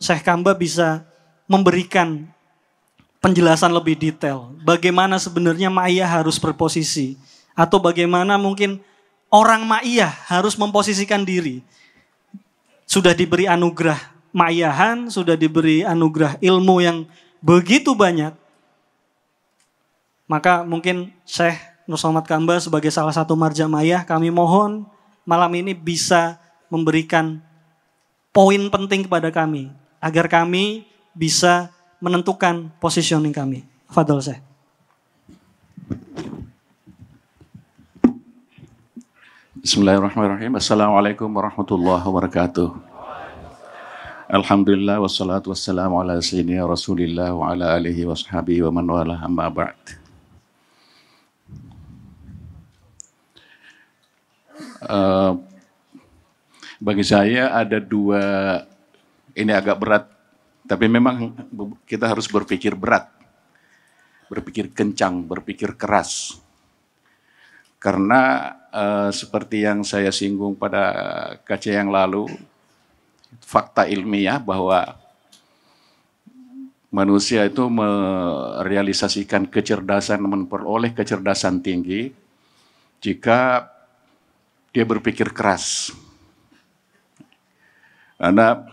Syekh Kamba bisa memberikan penjelasan lebih detail. Bagaimana sebenarnya ma'iyah harus berposisi. Atau bagaimana mungkin orang ma'iyah harus memposisikan diri. Sudah diberi anugerah ma'iyahan, sudah diberi anugerah ilmu yang begitu banyak. Maka mungkin Syekh Nur Somad Kamba sebagai salah satu marja ma'iyah, kami mohon malam ini bisa memberikan poin penting kepada kami. Agar kami bisa menentukan positioning kami. Fadhol Syekh. Bismillahirrahmanirrahim. Assalamualaikum warahmatullahi wabarakatuh. Alhamdulillah wassalatu wassalamu ala sayyidina Rasulillah wa ala alihi wa sahbihi wa man wala amma ba'd. Bagi saya ada dua, ini agak berat, tapi memang kita harus berpikir berat, berpikir kencang, berpikir keras. Karena seperti yang saya singgung pada kaca yang lalu, fakta ilmiah bahwa manusia itu merealisasikan kecerdasan, memperoleh kecerdasan tinggi jika dia berpikir keras. Karena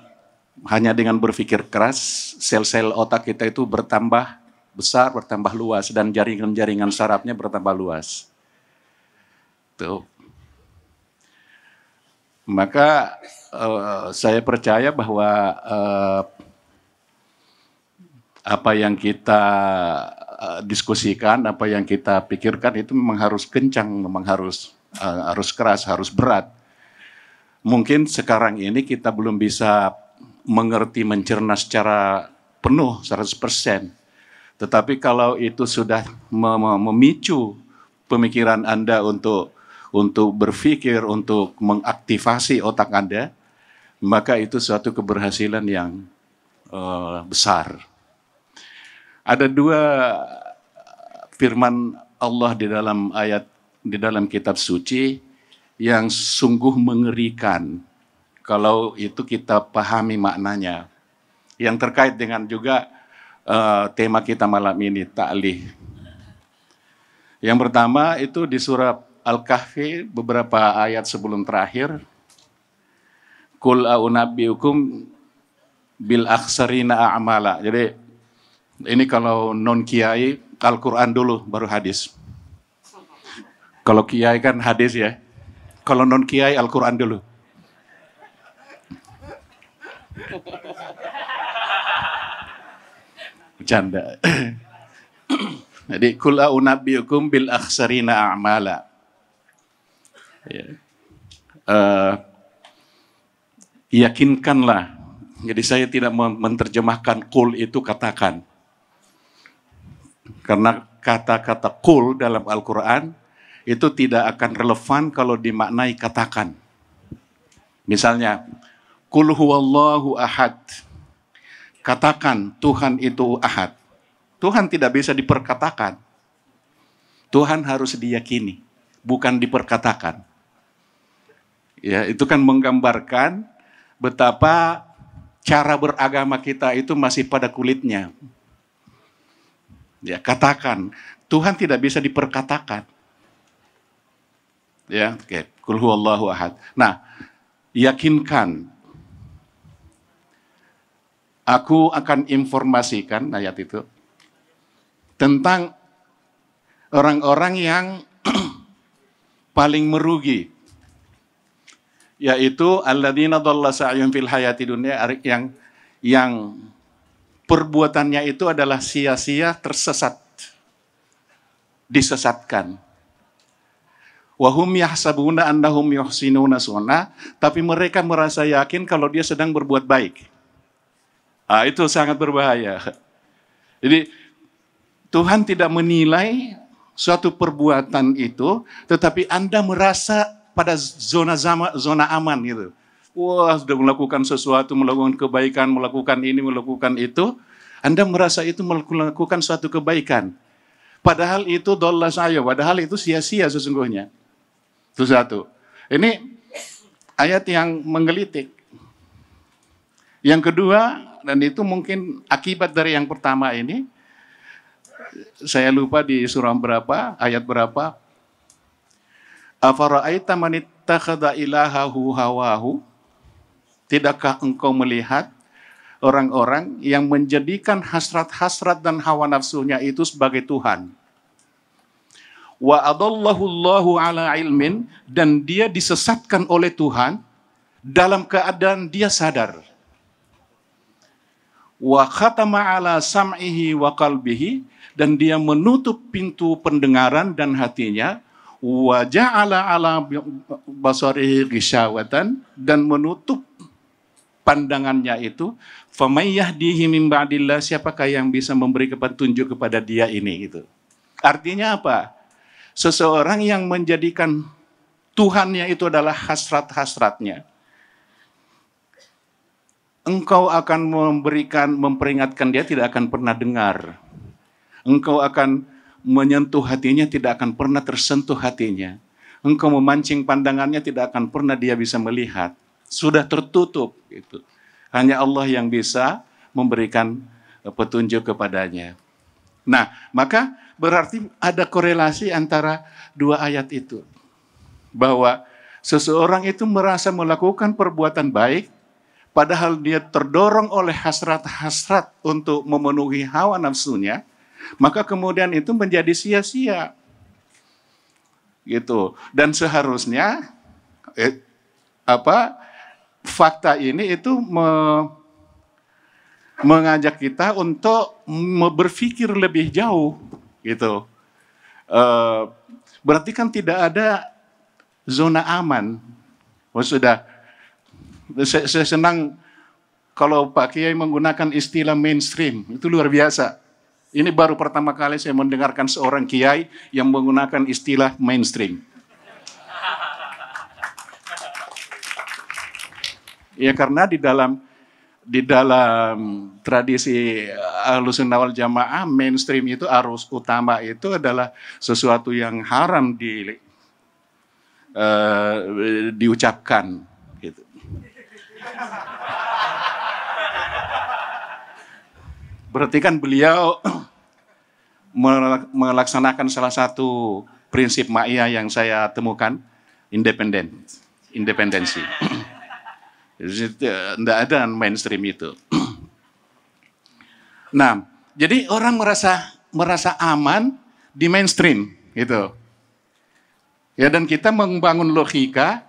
hanya dengan berpikir keras, sel-sel otak kita itu bertambah besar, bertambah luas, dan jaringan-jaringan sarafnya bertambah luas. Tuh. Maka saya percaya bahwa apa yang kita diskusikan, apa yang kita pikirkan itu memang harus kencang, memang harus keras, harus berat. Mungkin sekarang ini kita belum bisa mengerti, mencerna secara penuh, 100%. Tetapi kalau itu sudah memicu pemikiran Anda untuk berpikir, untuk mengaktifasi otak Anda, maka itu suatu keberhasilan yang besar. Ada dua firman Allah di dalam kitab suci yang sungguh mengerikan kalau itu kita pahami maknanya. Yang terkait dengan juga tema kita malam ini, ta'lih. Yang pertama itu di surah Al-Kahfi beberapa ayat sebelum terakhir. Qul a'unabbiukum bil akhsarina a'mala. Jadi ini kalau non kiai Al-Quran dulu baru hadis. Kalau kiai kan hadis ya. Kalau non kiai Al-Quran dulu. Bercanda. Jadi qul a'unabbiukum bil akhsarina a'mala. Ya. Yakinkanlah. Jadi saya tidak menerjemahkan qul itu katakan. Karena kata-kata qul dalam Al-Quran itu tidak akan relevan kalau dimaknai katakan. Misalnya, qul huwallahu ahad. Katakan Tuhan itu ahad. Tuhan tidak bisa diperkatakan. Tuhan harus diyakini, bukan diperkatakan. Ya, itu kan menggambarkan betapa cara beragama kita itu masih pada kulitnya. Ya, katakan Tuhan tidak bisa diperkatakan. Ya, oke. Qul huwallahu ahad. Nah, yakinkan. Aku akan informasikan ayat itu tentang orang-orang yang paling merugi, yaitu alladzina dhalla sa'yuhum fil hayati dunya, yang perbuatannya itu adalah sia-sia, tersesat, disesatkan. Wa hum yahsabuna annahum yuhsinuna sunna, tapi mereka merasa yakin kalau dia sedang berbuat baik. Itu sangat berbahaya. Jadi Tuhan tidak menilai suatu perbuatan itu, tetapi Anda merasa pada zona aman gitu. Wah, sudah melakukan sesuatu, melakukan kebaikan, melakukan ini, melakukan itu. Anda merasa itu melakukan suatu kebaikan. Padahal itu dhalla sa'yuhum, padahal itu sia-sia sesungguhnya. Itu satu. Ini ayat yang menggelitik. Yang kedua, dan itu mungkin akibat dari yang pertama ini. Saya lupa di surah berapa, ayat berapa. Afara'aita man ittakhadha ilahahu hawahu? Tidakkah engkau melihat orang-orang yang menjadikan hasrat-hasrat dan hawa nafsunya itu sebagai Tuhan? Wa adallahu Allahu ala ilmin, dan dia disesatkan oleh Tuhan dalam keadaan dia sadar. Wa khatama ala sam'ihi wa qalbihi, dan dia menutup pintu pendengaran dan hatinya. Wa ja'ala ala basarihi ghisyawatan, dan menutup pandangannya itu. Faman yahdihi min ba'dillah, siapakah yang bisa memberi petunjuk kepada dia ini gitu. Artinya apa? Seseorang yang menjadikan Tuhannya itu adalah hasrat-hasratnya, engkau akan memperingatkan dia, tidak akan pernah dengar. Engkau akan menyentuh hatinya, tidak akan pernah tersentuh hatinya. Engkau memancing pandangannya, tidak akan pernah dia bisa melihat. Sudah tertutup. Gitu. Hanya Allah yang bisa memberikan petunjuk kepadanya. Nah, maka berarti ada korelasi antara dua ayat itu. Bahwa seseorang itu merasa melakukan perbuatan baik, padahal dia terdorong oleh hasrat-hasrat untuk memenuhi hawa nafsunya, maka kemudian itu menjadi sia-sia. Gitu. Dan seharusnya fakta ini itu mengajak kita untuk berpikir lebih jauh, gitu. Berarti kan tidak ada zona aman. Sudah, saya senang kalau Pak Kiai menggunakan istilah mainstream, itu luar biasa. Ini baru pertama kali saya mendengarkan seorang kiai yang menggunakan istilah mainstream. Ya, karena di dalam tradisi Ahlussunnah wal Jamaah, mainstream itu, arus utama itu adalah sesuatu yang haram diucapkan gitu. Berarti kan beliau melaksanakan salah satu prinsip ma'iyah yang saya temukan, independensi. Tidak ada mainstream itu. Nah, jadi orang merasa aman di mainstream gitu. Ya, dan kita membangun logika,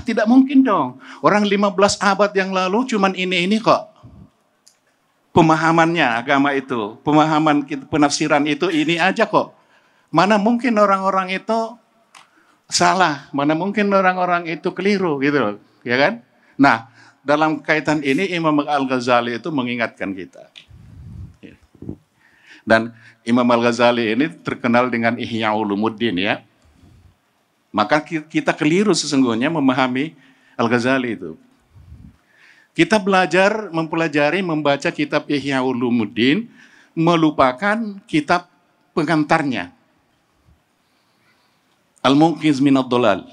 tidak mungkin dong. Orang 15 abad yang lalu cuman ini kok. Pemahamannya agama itu, pemahaman penafsiran itu ini aja kok. Mana mungkin orang-orang itu salah, mana mungkin orang-orang itu keliru gitu, ya kan? Nah, dalam kaitan ini Imam Al-Ghazali itu mengingatkan kita. Dan Imam Al-Ghazali ini terkenal dengan Ihya Ulumuddin ya. Maka kita keliru sesungguhnya memahami Al-Ghazali itu. Kita mempelajari, membaca kitab Ihya Ulumuddin, melupakan kitab pengantarnya. Al-Munqiz minad Dhalal.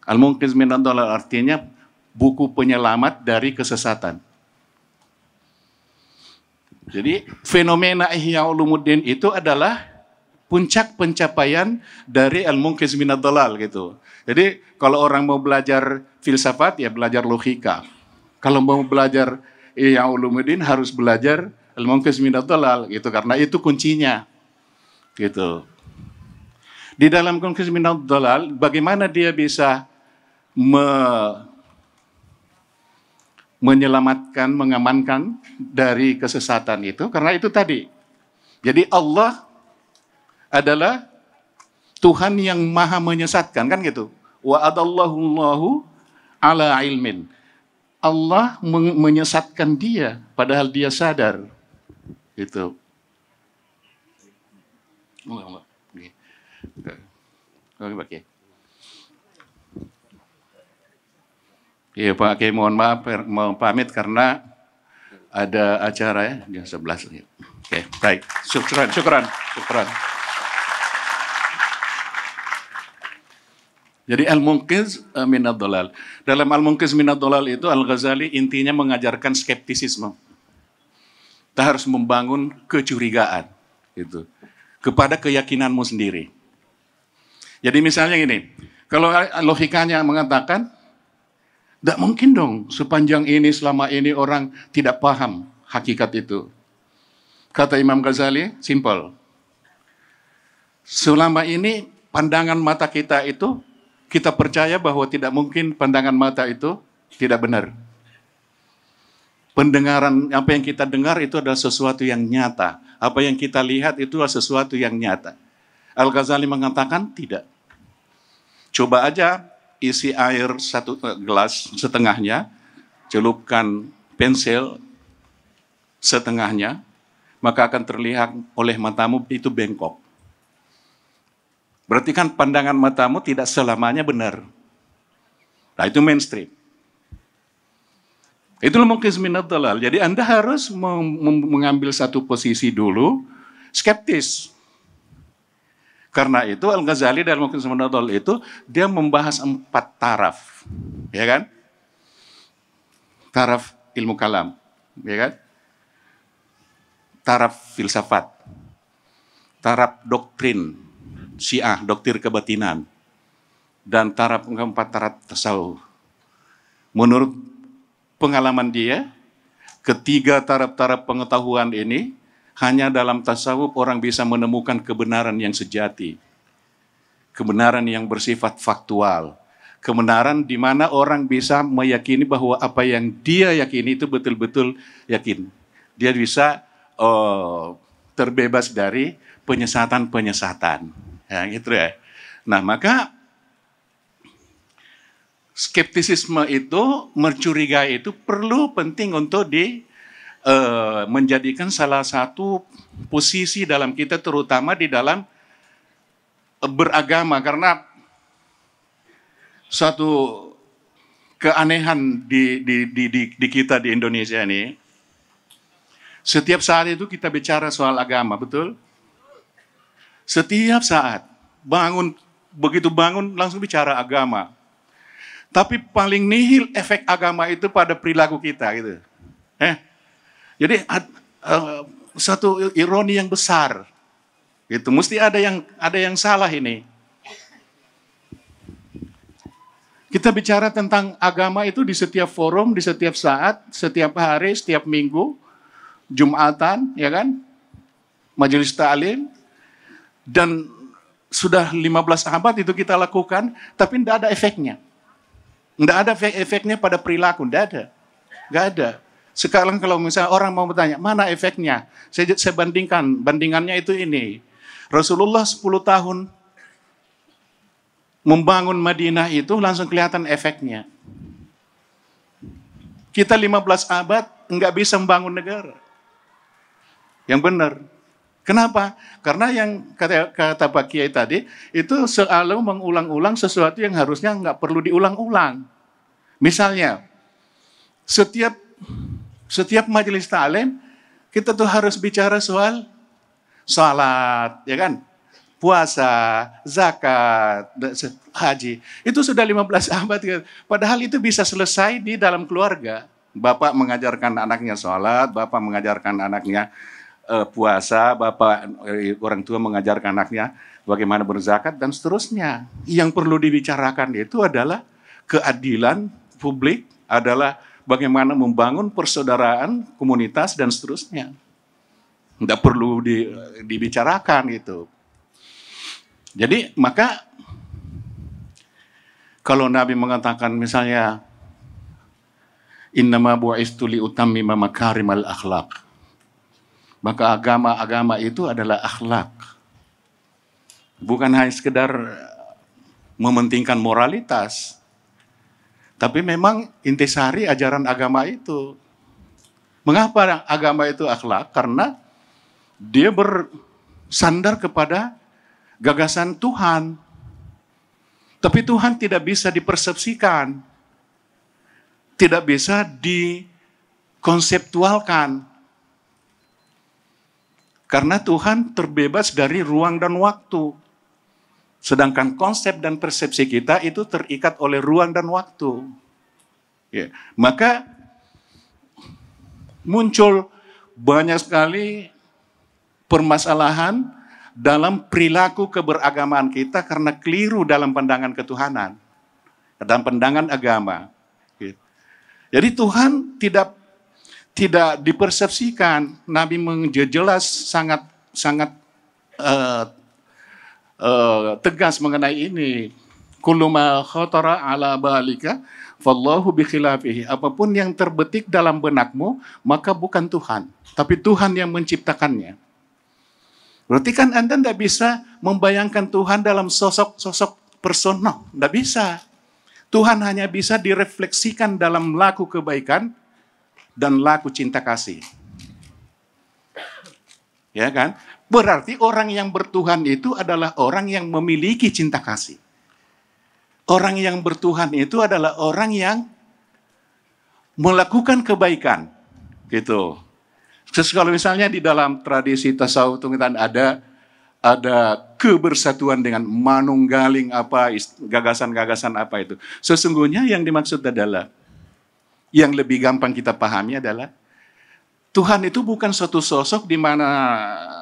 Al-Munqiz minad Dhalal artinya buku penyelamat dari kesesatan. Jadi fenomena Ihya Ulumuddin itu adalah puncak pencapaian dari Al-Munqiz minad Dhalal gitu. Jadi kalau orang mau belajar filsafat ya belajar logika. Kalau mau belajar Ihya Ulumuddin harus belajar Al-Munqiz minad Dhalal gitu, karena itu kuncinya. Gitu. Di dalam Al-Munqiz minad Dhalal bagaimana dia bisa menyelamatkan, mengamankan dari kesesatan itu, karena itu tadi. Jadi Allah adalah Tuhan yang maha menyesatkan, kan gitu. Wa adallahu ala ilmin. Allah menyesatkan dia padahal dia sadar. Gitu. Oke. Iya Pak Kiai, mohon maaf, mau pamit karena ada acara ya jam 11. Oke, baik. Syukran. Jadi al-munqiz minad dhalal. Dalam al-munqiz minad dhalal itu Al-Ghazali intinya mengajarkan skeptisisme. Kita harus membangun kecurigaan gitu kepada keyakinanmu sendiri. Jadi misalnya gini, kalau logikanya mengatakan tidak mungkin dong sepanjang ini selama ini orang tidak paham hakikat itu. Kata Imam Ghazali, simple. Selama ini pandangan mata kita itu, kita percaya bahwa tidak mungkin pandangan mata itu tidak benar. Pendengaran, apa yang kita dengar itu adalah sesuatu yang nyata. Apa yang kita lihat itu adalah sesuatu yang nyata. Al-Ghazali mengatakan tidak. Coba aja isi air satu gelas setengahnya, celupkan pensil setengahnya, maka akan terlihat oleh matamu itu bengkok. Berarti kan pandangan matamu tidak selamanya benar. Nah itu mainstream. Itulah munqiz minad dhalal. Jadi Anda harus mengambil satu posisi dulu, skeptis. Karena itu Al-Ghazali dalam munqiz minad dhalal itu, dia membahas 4 taraf. Ya kan? Taraf ilmu kalam. Ya kan? Taraf filsafat. Taraf doktrin. Syiah, doktrin kebatinan, dan taraf keempat taraf tasawuf. Menurut pengalaman dia, ketiga taraf-taraf pengetahuan ini hanya dalam tasawuf orang bisa menemukan kebenaran yang sejati, kebenaran yang bersifat faktual, kebenaran di mana orang bisa meyakini bahwa apa yang dia yakini itu betul-betul yakin. Dia bisa terbebas dari penyesatan-penyesatan. Ya, gitu ya. Nah, maka skeptisisme itu, mencurigai itu perlu penting untuk menjadikan salah satu posisi dalam kita, terutama di dalam beragama. Karena suatu keanehan di kita di Indonesia ini, setiap saat itu kita bicara soal agama, betul? Setiap saat, begitu bangun langsung bicara agama. Tapi paling nihil efek agama itu pada perilaku kita gitu. Jadi satu ironi yang besar. Itu mesti ada yang salah ini. Kita bicara tentang agama itu di setiap forum, di setiap saat, setiap hari, setiap minggu, Jumatan, ya kan? Majelis ta'lim. Dan sudah 15 abad itu kita lakukan, tapi tidak ada efeknya. Tidak ada efeknya pada perilaku, tidak ada. Tidak ada. Sekarang kalau misalnya orang mau bertanya, mana efeknya? Saya bandingannya itu ini. Rasulullah 10 tahun membangun Madinah itu langsung kelihatan efeknya. Kita 15 abad nggak bisa membangun negara. Yang benar. Kenapa? Karena yang kata Pak Kiai tadi, itu selalu mengulang-ulang sesuatu yang harusnya nggak perlu diulang-ulang. Misalnya, setiap majelis ta'lim, kita tuh harus bicara soal salat, ya kan? Puasa, zakat, haji. Itu sudah 15 abad. Padahal itu bisa selesai di dalam keluarga. Bapak mengajarkan anaknya salat, bapak mengajarkan anaknya puasa, orang tua mengajarkan anaknya bagaimana berzakat dan seterusnya. Yang perlu dibicarakan itu adalah keadilan publik, adalah bagaimana membangun persaudaraan, komunitas dan seterusnya. Tidak perlu dibicarakan gitu. Jadi maka kalau Nabi mengatakan misalnya innama bu'istu li utammima makarimal akhlaq. Maka agama itu adalah akhlak. Bukan hanya sekedar mementingkan moralitas. Tapi memang intisari ajaran agama itu. Mengapa agama itu akhlak? Karena dia bersandar kepada gagasan Tuhan. Tapi Tuhan tidak bisa dipersepsikan. Tidak bisa dikonseptualkan. Karena Tuhan terbebas dari ruang dan waktu. Sedangkan konsep dan persepsi kita itu terikat oleh ruang dan waktu. Ya. Maka muncul banyak sekali permasalahan dalam perilaku keberagamaan kita karena keliru dalam pandangan ketuhanan, dalam pandangan agama. Jadi Tuhan tidak dipersepsikan. Nabi menjelas sangat tegas mengenai ini. Kullu ma khatara ala balika fallahu bi khilafihi. Apapun yang terbetik dalam benakmu, maka bukan Tuhan, tapi Tuhan yang menciptakannya. Berarti kan Anda tidak bisa membayangkan Tuhan dalam sosok personal. Tidak bisa. Tuhan hanya bisa direfleksikan dalam laku kebaikan dan laku cinta kasih. Ya kan? Berarti orang yang bertuhan itu adalah orang yang memiliki cinta kasih. Orang yang bertuhan itu adalah orang yang melakukan kebaikan. Gitu. Kalau misalnya di dalam tradisi tasawuf itu ada kebersatuan dengan manunggaling apa, gagasan-gagasan apa itu. Sesungguhnya yang dimaksud adalah, yang lebih gampang kita pahami adalah, Tuhan itu bukan suatu sosok di mana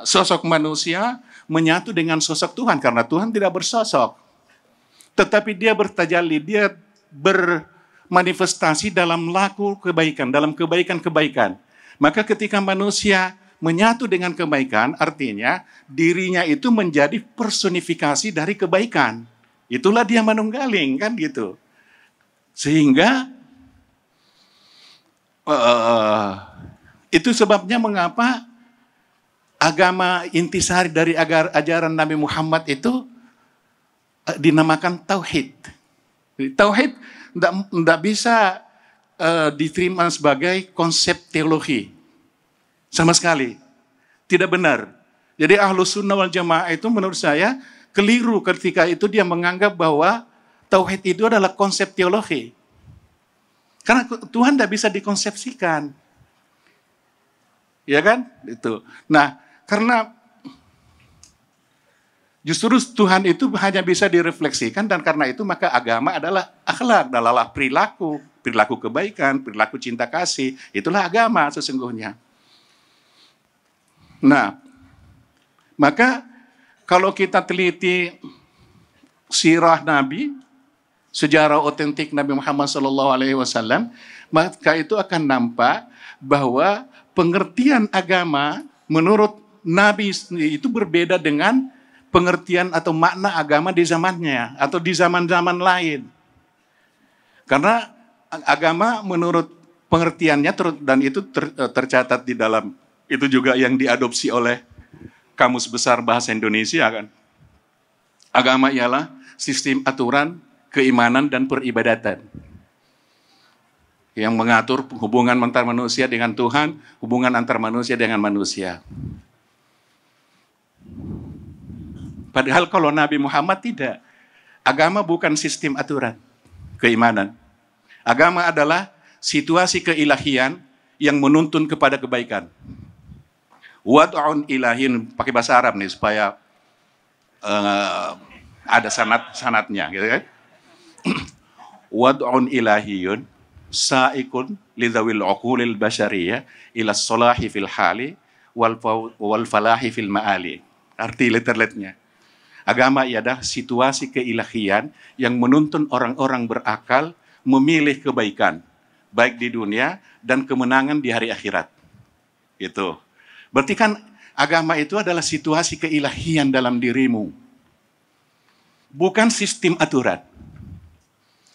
sosok manusia menyatu dengan sosok Tuhan, karena Tuhan tidak bersosok. Tetapi dia bertajalli, dia bermanifestasi dalam laku kebaikan, dalam kebaikan-kebaikan. Maka ketika manusia menyatu dengan kebaikan, artinya dirinya itu menjadi personifikasi dari kebaikan. Itulah dia manunggaling, kan gitu. Sehingga itu sebabnya mengapa agama intisari dari ajaran Nabi Muhammad itu dinamakan tauhid. Tauhid tidak bisa diterima sebagai konsep teologi. Sama sekali. Tidak benar. Jadi Ahlus Sunnah wal Jamaah itu menurut saya keliru ketika itu dia menganggap bahwa tauhid itu adalah konsep teologi. Karena Tuhan tidak bisa dikonsepsikan. Ya kan? Itu. Nah, karena justru Tuhan itu hanya bisa direfleksikan, dan karena itu maka agama adalah akhlak, adalah perilaku kebaikan, perilaku cinta kasih. Itulah agama sesungguhnya. Nah, maka kalau kita teliti sirah Nabi, sejarah otentik Nabi Muhammad SAW, maka itu akan nampak bahwa pengertian agama menurut Nabi itu berbeda dengan pengertian atau makna agama di zamannya atau di zaman-zaman lain. Karena agama menurut pengertiannya dan itu tercatat di dalam, itu juga yang diadopsi oleh Kamus Besar Bahasa Indonesia kan. Agama ialah sistem aturan, keimanan dan peribadatan yang mengatur hubungan antar manusia dengan Tuhan, hubungan antar manusia dengan manusia. Padahal kalau Nabi Muhammad tidak. Agama bukan sistem aturan, keimanan. Agama adalah situasi keilahian yang menuntun kepada kebaikan. Wad'un ilahin, pakai bahasa Arab nih supaya ada sanatnya, gitu kan? Wad'un ilahiyun sa'ikun lidhawil uqulil basyariyah ila solahi fil hali wal falahi fil ma'ali. Arti literally-nya. Agama ialah situasi keilahian yang menuntun orang-orang berakal memilih kebaikan, baik di dunia dan kemenangan di hari akhirat. Gitu. Berarti kan agama itu adalah situasi keilahian dalam dirimu. Bukan sistem aturan.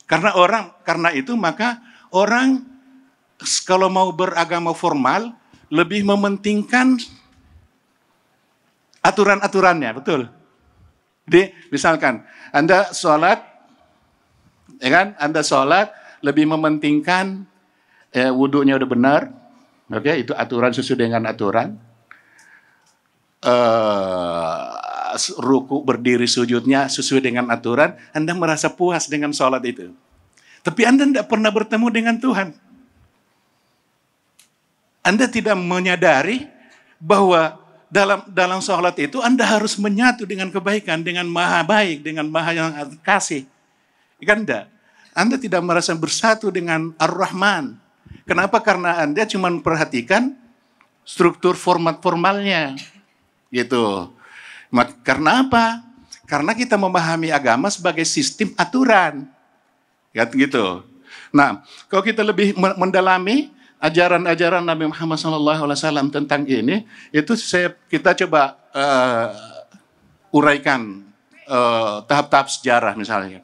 Karena itu maka orang kalau mau beragama formal lebih mementingkan aturan-aturannya, betul. Jadi misalkan Anda sholat, ya kan? Anda sholat lebih mementingkan wudhunya udah benar, oke? Itu aturan sesuai dengan aturan. Ruku berdiri sujudnya sesuai dengan aturan. Anda merasa puas dengan sholat itu. Tapi Anda tidak pernah bertemu dengan Tuhan. Anda tidak menyadari bahwa dalam sholat itu Anda harus menyatu dengan kebaikan, dengan maha baik, dengan maha yang kasih. Kan enggak? Anda tidak merasa bersatu dengan Ar-Rahman. Kenapa? Karena Anda cuma memperhatikan struktur formalnya. Gitu. Karena apa? Karena kita memahami agama sebagai sistem aturan. Gitu. Nah, kalau kita lebih mendalami ajaran-ajaran Nabi Muhammad SAW tentang ini, itu kita coba uraikan tahap-tahap sejarah misalnya.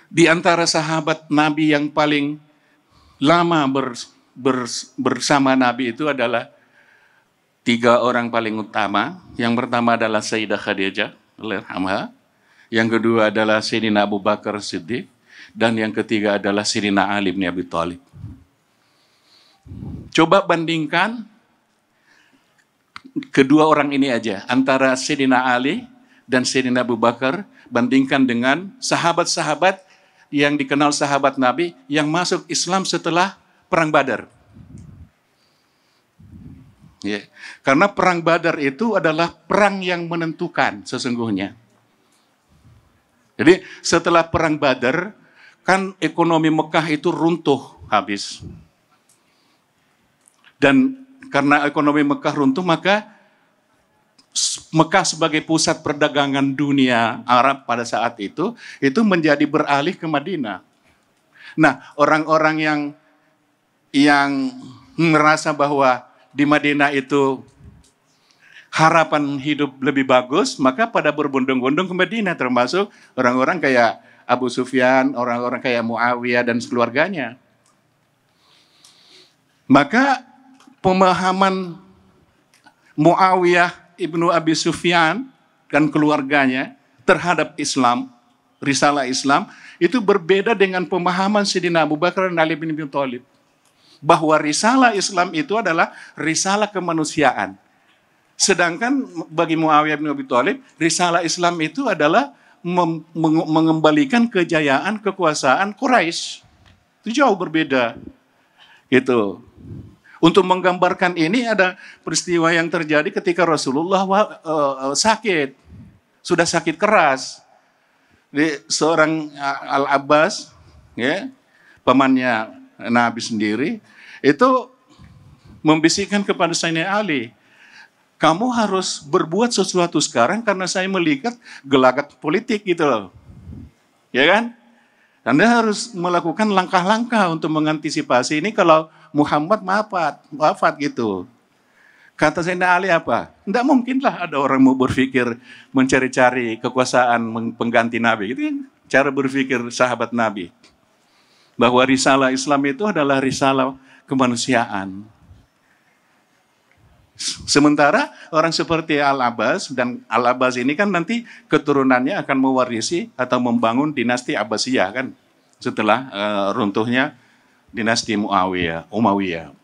Di antara sahabat Nabi yang paling lama bersama Nabi itu adalah 3 orang paling utama. Yang pertama adalah Sayyidah Khadijah, yang kedua adalah Sayyidina Abu Bakar Siddiq, dan yang ketiga adalah Sayyidina Ali bin Abi Thalib. Coba bandingkan kedua orang ini aja, antara Sayyidina Ali dan Sayyidina Abu Bakar, bandingkan dengan sahabat-sahabat yang dikenal sahabat Nabi yang masuk Islam setelah Perang Badar. Ya. Karena Perang Badar itu adalah perang yang menentukan sesungguhnya. Jadi setelah Perang Badar, kan ekonomi Mekah itu runtuh habis. Dan karena ekonomi Mekah runtuh, maka Mekah sebagai pusat perdagangan dunia Arab pada saat itu menjadi beralih ke Madinah. Nah, orang-orang yang merasa bahwa di Madinah itu harapan hidup lebih bagus, maka pada berbondong-bondong ke Madinah, termasuk orang-orang kayak Abu Sufyan, orang-orang kayak Muawiyah dan keluarganya. Maka pemahaman Muawiyah ibnu Abi Sufyan dan keluarganya terhadap Islam, risalah Islam, itu berbeda dengan pemahaman Sayyidina Abu Bakar dan Ali bin Abi Thalib. Bahwa risalah Islam itu adalah risalah kemanusiaan. Sedangkan bagi Muawiyah bin Abi Thalib, risalah Islam itu adalah mengembalikan kejayaan, kekuasaan Quraisy. Itu jauh berbeda. Gitu. Untuk menggambarkan ini ada peristiwa yang terjadi ketika Rasulullah sakit. Sudah sakit keras. Seorang Al-Abbas, ya, pamannya Nabi sendiri, itu membisikkan kepada Sayyidina Ali, kamu harus berbuat sesuatu sekarang karena saya melihat gelagat politik gitu loh. Ya kan? Anda harus melakukan langkah-langkah untuk mengantisipasi ini kalau Muhammad wafat gitu. Kata Sayyidina Ali apa? Tidak mungkinlah ada orang mau berpikir mencari-cari kekuasaan pengganti Nabi. Itu kan cara berpikir sahabat Nabi. Bahwa risalah Islam itu adalah risalah kemanusiaan. Sementara orang seperti Al-Abbas, dan Al-Abbas ini kan nanti keturunannya akan mewarisi atau membangun dinasti Abbasiyah kan, setelah runtuhnya dinasti Umayyah.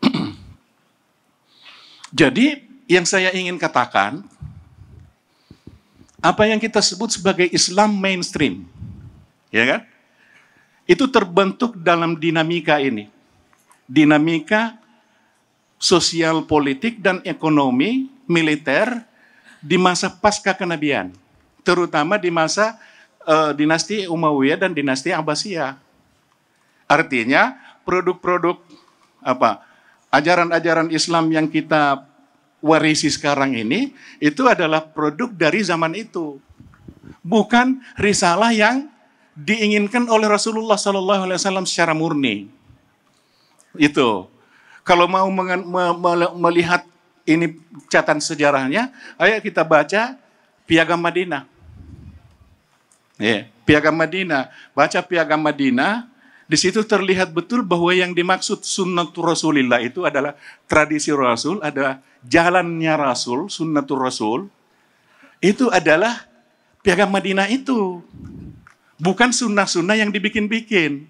Jadi yang saya ingin katakan, apa yang kita sebut sebagai Islam mainstream, ya kan? Itu terbentuk dalam dinamika ini. Dinamika sosial politik dan ekonomi militer di masa pasca kenabian, terutama di masa dinasti Umayyah dan dinasti Abbasiyah. Artinya produk-produk ajaran-ajaran Islam yang kita warisi sekarang ini itu adalah produk dari zaman itu, bukan risalah yang diinginkan oleh Rasulullah SAW secara murni. Itu. Kalau mau melihat ini catatan sejarahnya, ayo kita baca Piagam Madinah. Piagam Madinah. Baca Piagam Madinah, di situ terlihat betul bahwa yang dimaksud sunnatul Rasulillah itu adalah tradisi Rasul, ada jalannya Rasul, sunnatul Rasul. Itu adalah Piagam Madinah itu. Bukan sunnah-sunnah yang dibikin-bikin.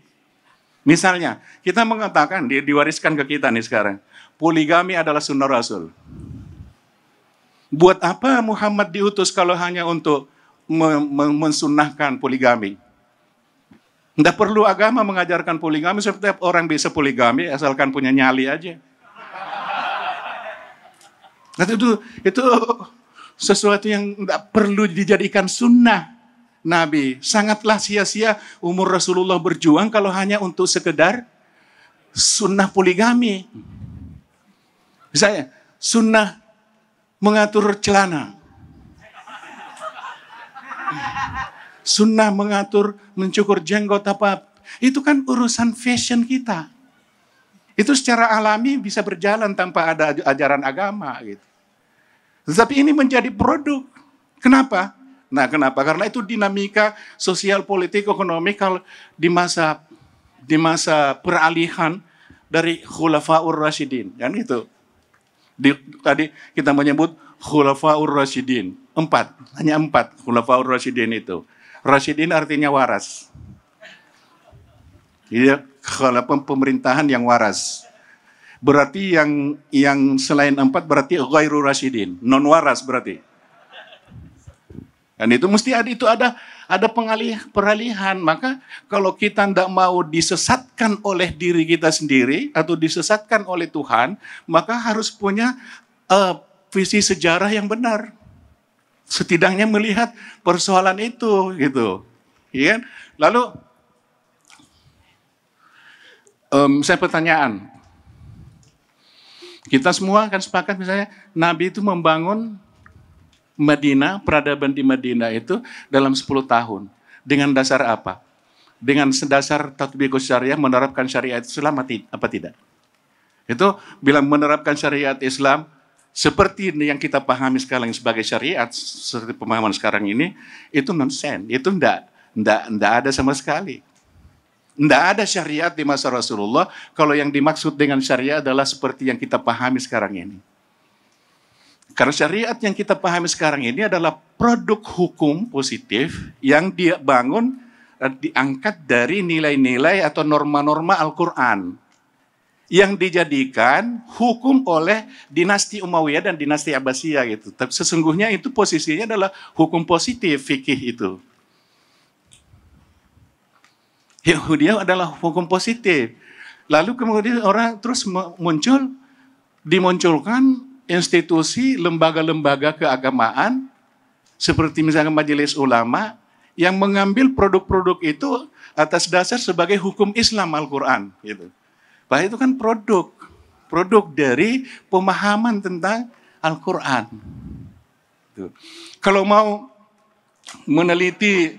Misalnya, kita mengatakan, diwariskan ke kita nih sekarang, poligami adalah sunnah Rasul. Buat apa Muhammad diutus kalau hanya untuk mensunnahkan poligami? Tidak perlu agama mengajarkan poligami, setiap orang bisa poligami asalkan punya nyali aja. Nah, itu sesuatu yang tidak perlu dijadikan sunnah Nabi. Sangatlah sia-sia umur Rasulullah berjuang kalau hanya untuk sekedar sunnah poligami. Misalnya, sunnah mengatur celana. Sunnah mengatur mencukur jenggot apa. Itu kan urusan fashion kita. Itu secara alami bisa berjalan tanpa ada ajaran agama gitu. Tetapi ini menjadi produk. Kenapa? Nah, kenapa? Karena itu dinamika sosial, politik, ekonomi kalau di masa peralihan dari Khulafaur Rasyidin, kan itu. Tadi kita menyebut Khulafaur Rasyidin, hanya empat Khulafaur Rasyidin itu. Rasyidin artinya waras. Iya, kalau pemerintahan yang waras. Berarti yang selain empat berarti ghairu rasyidin, non waras berarti. Dan itu mesti ada peralihan. Maka kalau kita tidak mau disesatkan oleh diri kita sendiri atau disesatkan oleh Tuhan, maka harus punya visi sejarah yang benar. Setidaknya melihat persoalan itu, gitu. Ya. Lalu saya pertanyaan, kita semua akan sepakat misalnya Nabi itu membangun Madinah, peradaban di Madinah itu dalam 10 tahun. Dengan dasar apa? Dengan dasar tatbiqus syariah, menerapkan syariat Islam apa tidak? Itu bilang menerapkan syariat Islam seperti yang kita pahami sekarang sebagai syariat, seperti pemahaman sekarang ini, itu nonsen, itu enggak ada sama sekali. Enggak ada syariat di masa Rasulullah, kalau yang dimaksud dengan syariat adalah seperti yang kita pahami sekarang ini. Karena syariat yang kita pahami sekarang ini adalah produk hukum positif yang dia bangun dan diangkat dari nilai-nilai atau norma-norma Al-Quran yang dijadikan hukum oleh dinasti Umayyah dan dinasti Abbasiyah gitu. Tapi sesungguhnya itu posisinya adalah hukum positif fikih itu. Yahudi adalah hukum positif. Lalu kemudian orang terus dimunculkan institusi, lembaga-lembaga keagamaan seperti misalnya Majelis Ulama yang mengambil produk-produk itu atas dasar sebagai hukum Islam Al-Quran gitu. Bahwa itu kan produk dari pemahaman tentang Al-Quran. Kalau mau meneliti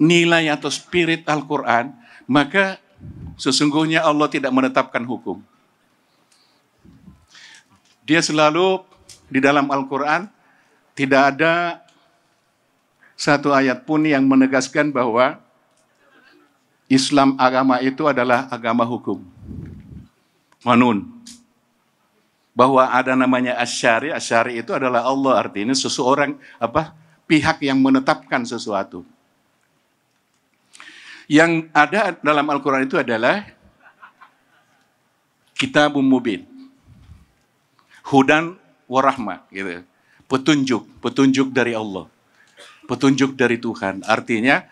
nilai atau spirit Al-Quran, maka sesungguhnya Allah tidak menetapkan hukum. Dia selalu di dalam Al-Quran tidak ada satu ayat pun yang menegaskan bahwa Islam agama itu adalah agama hukum. Manun. Bahwa ada namanya asyari, asyari itu adalah Allah, artinya seseorang pihak yang menetapkan sesuatu. Yang ada dalam Al-Quran itu adalah Kitabun Mubin. Hudan warahmah, gitu. Petunjuk dari Allah. Petunjuk dari Tuhan. Artinya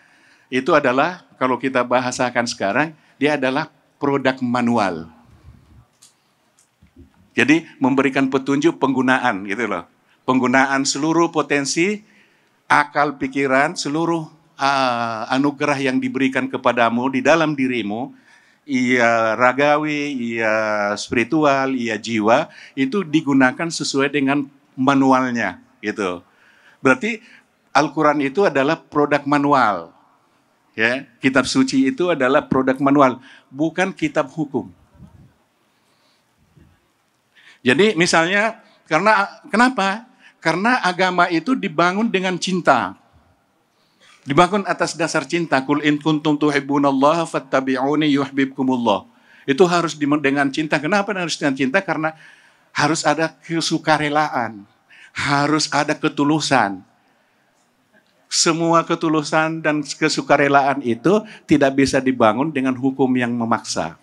itu adalah, kalau kita bahasakan sekarang, dia adalah produk manual. Jadi memberikan petunjuk penggunaan gitu loh. Penggunaan seluruh potensi, akal, pikiran, seluruh anugerah yang diberikan kepadamu di dalam dirimu, ia ragawi, ia spiritual, ia jiwa, itu digunakan sesuai dengan manualnya gitu. Berarti Al-Quran itu adalah produk manual. Ya, kitab suci itu adalah produk manual, bukan kitab hukum. Jadi misalnya, kenapa? Karena agama itu dibangun dengan cinta. Dibangun atas dasar cinta. Qul in kuntum tuhibbunallaha fattabi'uni yuhibbukumullah. Itu harus dengan cinta. Kenapa harus dengan cinta? Karena harus ada kesukarelaan. Harus ada ketulusan. Semua ketulusan dan kesukarelaan itu tidak bisa dibangun dengan hukum yang memaksa.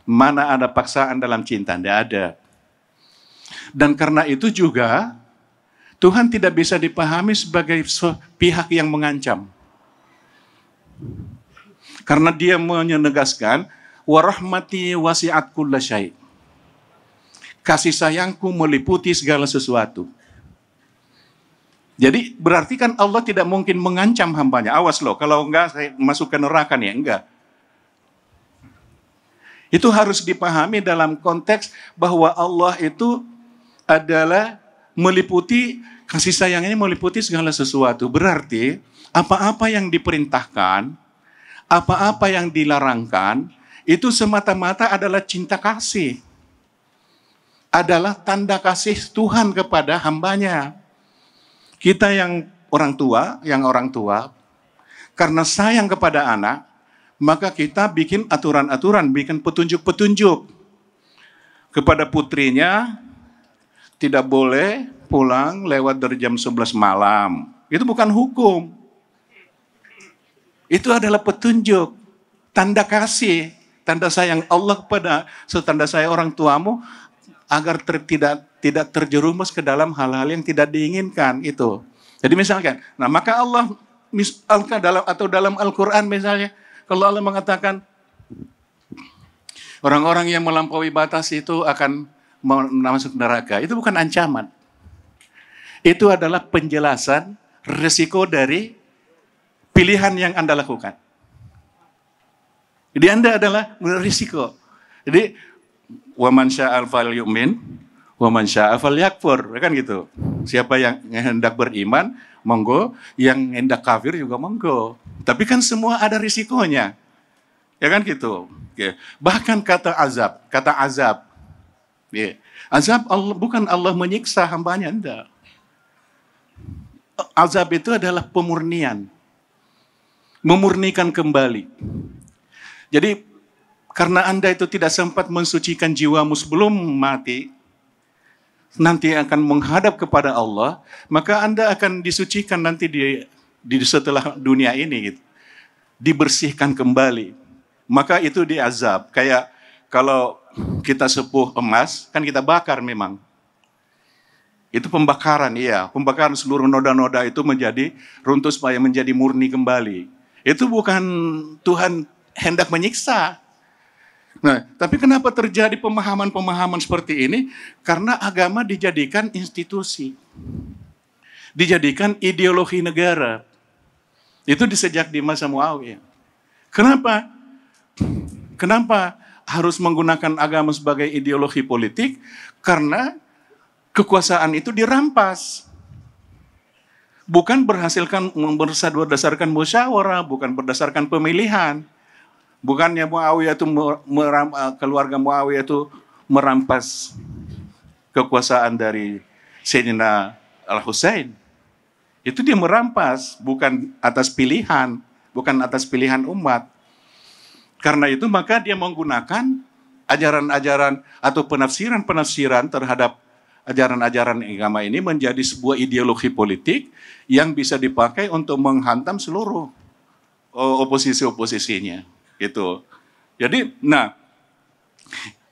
Mana ada paksaan dalam cinta? Tidak ada. Dan karena itu juga Tuhan tidak bisa dipahami sebagai pihak yang mengancam. Karena dia menegaskan, wa rahmati wasi'at kulla syai'. kasih sayangku meliputi segala sesuatu. Jadi berarti kan Allah tidak mungkin mengancam hambanya. Awas loh, kalau enggak saya masuk ke neraka nih, enggak. Itu harus dipahami dalam konteks bahwa Allah itu adalah meliputi, kasih sayangnya meliputi segala sesuatu. Berarti apa-apa yang diperintahkan, apa-apa yang dilarangkan, itu semata-mata adalah cinta kasih. Adalah tanda kasih Tuhan kepada hambanya. Kita yang orang tua, karena sayang kepada anak, maka kita bikin aturan-aturan, bikin petunjuk-petunjuk. Kepada putrinya, tidak boleh pulang lewat dari jam 11 malam. Itu bukan hukum. Itu adalah petunjuk, tanda kasih, tanda sayang Allah kepada, tanda sayang orang tuamu, agar tidak terjerumus ke dalam hal-hal yang tidak diinginkan itu. Jadi misalkan, nah maka Allah dalam Al-Quran misalnya, kalau Allah mengatakan orang-orang yang melampaui batas itu akan masuk neraka, itu bukan ancaman. Itu adalah penjelasan resiko dari pilihan yang Anda lakukan. Jadi Anda adalah risiko. Jadi wa man sya'al falyu'min wa man syaa'a falyakfur, kan gitu. Siapa yang hendak beriman, monggo, yang hendak kafir juga monggo. Tapi kan semua ada risikonya. Ya kan gitu. Oke. Bahkan kata azab. Ya. Azab Allah, bukan Allah menyiksa hambanya, enggak. Azab itu adalah pemurnian. Memurnikan kembali. Jadi karena Anda itu tidak sempat mensucikan jiwamu sebelum mati, nanti akan menghadap kepada Allah, maka Anda akan disucikan nanti di setelah dunia ini, gitu. Dibersihkan kembali. Maka itu diazab. Kayak kalau kita sepuh emas, kan kita bakar memang. Itu pembakaran, iya. Pembakaran seluruh noda-noda itu menjadi runtuh supaya menjadi murni kembali. Itu bukan Tuhan hendak menyiksa. Nah, tapi kenapa terjadi pemahaman-pemahaman seperti ini? Karena agama dijadikan institusi. Dijadikan ideologi negara. Itu sejak di masa Muawiyah. Kenapa? Kenapa harus menggunakan agama sebagai ideologi politik? Karena kekuasaan itu dirampas. Bukan berdasarkan musyawarah, bukan berdasarkan pemilihan. Bukannya Muawiyah itu keluarga Muawiyah itu merampas kekuasaan dari Sayyidina Al-Husain. Itu dia merampas, bukan atas pilihan umat. Karena itu maka dia menggunakan ajaran-ajaran atau penafsiran-penafsiran terhadap ajaran-ajaran agama ini menjadi sebuah ideologi politik yang bisa dipakai untuk menghantam seluruh oposisi-oposisinya. Gitu. Jadi, nah,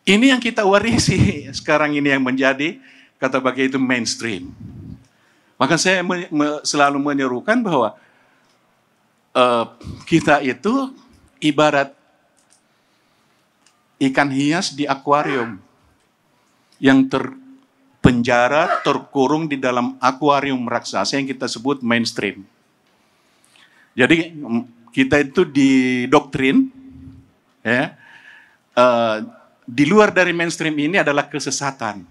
ini yang kita warisi sekarang ini yang menjadi, kata bagi itu mainstream. Maka saya selalu menyerukan bahwa kita itu ibarat ikan hias di akuarium yang terpenjara, terkurung di dalam akuarium raksasa yang kita sebut mainstream. Jadi kita itu didoktrin, ya, di luar dari mainstream ini adalah kesesatan.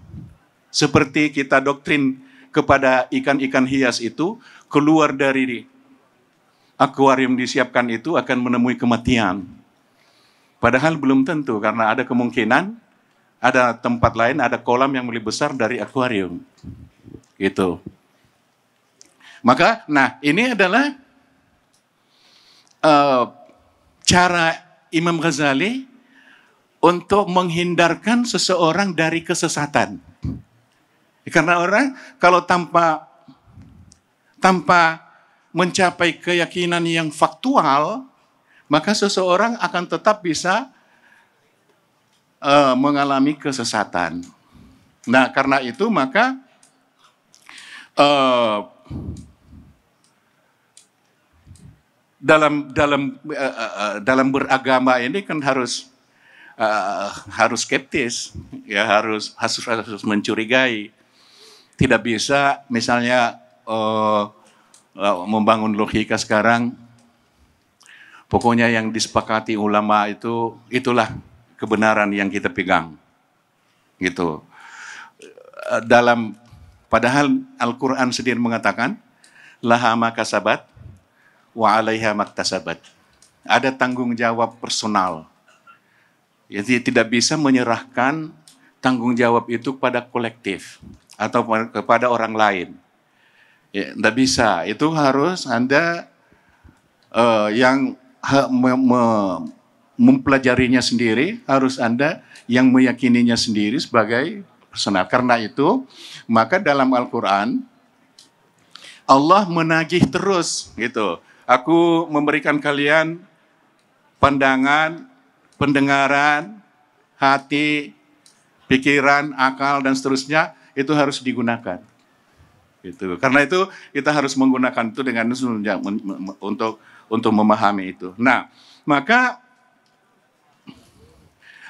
Seperti kita doktrin kepada ikan-ikan hias itu, keluar dari akuarium disiapkan itu akan menemui kematian. Padahal belum tentu, karena ada kemungkinan ada tempat lain, ada kolam yang lebih besar dari akuarium. Gitu. Maka, nah ini adalah cara Imam Ghazali untuk menghindarkan seseorang dari kesesatan. Karena orang kalau tanpa mencapai keyakinan yang faktual, maka seseorang akan tetap bisa mengalami kesesatan. Nah, karena itu maka dalam beragama ini kan harus harus skeptis, ya harus mencurigai. Tidak bisa misalnya membangun logika sekarang, pokoknya yang disepakati ulama itulah kebenaran yang kita pegang, gitu. Padahal Al-Quran sendiri mengatakan, laha ma kasabat wa 'alaiha maktasabat. Ada tanggung jawab personal. Jadi tidak bisa menyerahkan tanggung jawab itu kepada kolektif atau kepada orang lain. Ya, tidak bisa. Itu harus Anda yang mempelajarinya sendiri, harus Anda yang meyakininya sendiri sebagai personal. Karena itu, maka dalam Al-Quran, Allah menagih terus, gitu. Aku memberikan kalian pandangan, pendengaran, hati, pikiran, akal, dan seterusnya, itu harus digunakan. Gitu. Karena itu kita harus menggunakan itu dengan untuk memahami itu. Nah, maka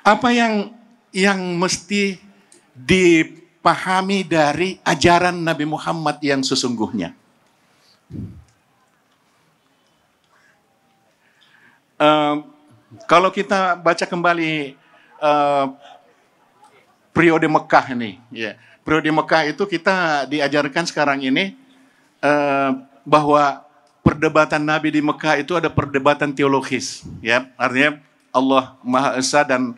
apa yang mesti dipahami dari ajaran Nabi Muhammad yang sesungguhnya? Kalau kita baca kembali periode Mekah ini, ya, periode Mekah itu kita diajarkan sekarang ini bahwa perdebatan Nabi di Mekah itu ada perdebatan teologis, ya, artinya Allah Maha Esa dan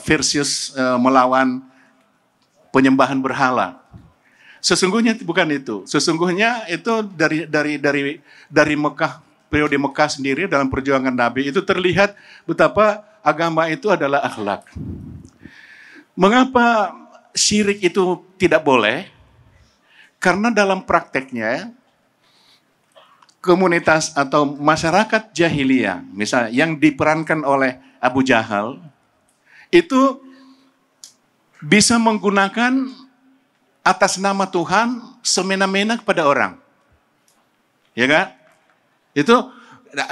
versus melawan penyembahan berhala. Sesungguhnya bukan itu. Sesungguhnya itu dari Mekah, periode Mekah sendiri dalam perjuangan Nabi itu terlihat betapa agama itu adalah akhlak. Mengapa syirik itu tidak boleh? Karena dalam prakteknya komunitas atau masyarakat jahiliyah, misalnya yang diperankan oleh Abu Jahal, itu bisa menggunakan atas nama Tuhan semena-mena kepada orang. Ya kan? Itu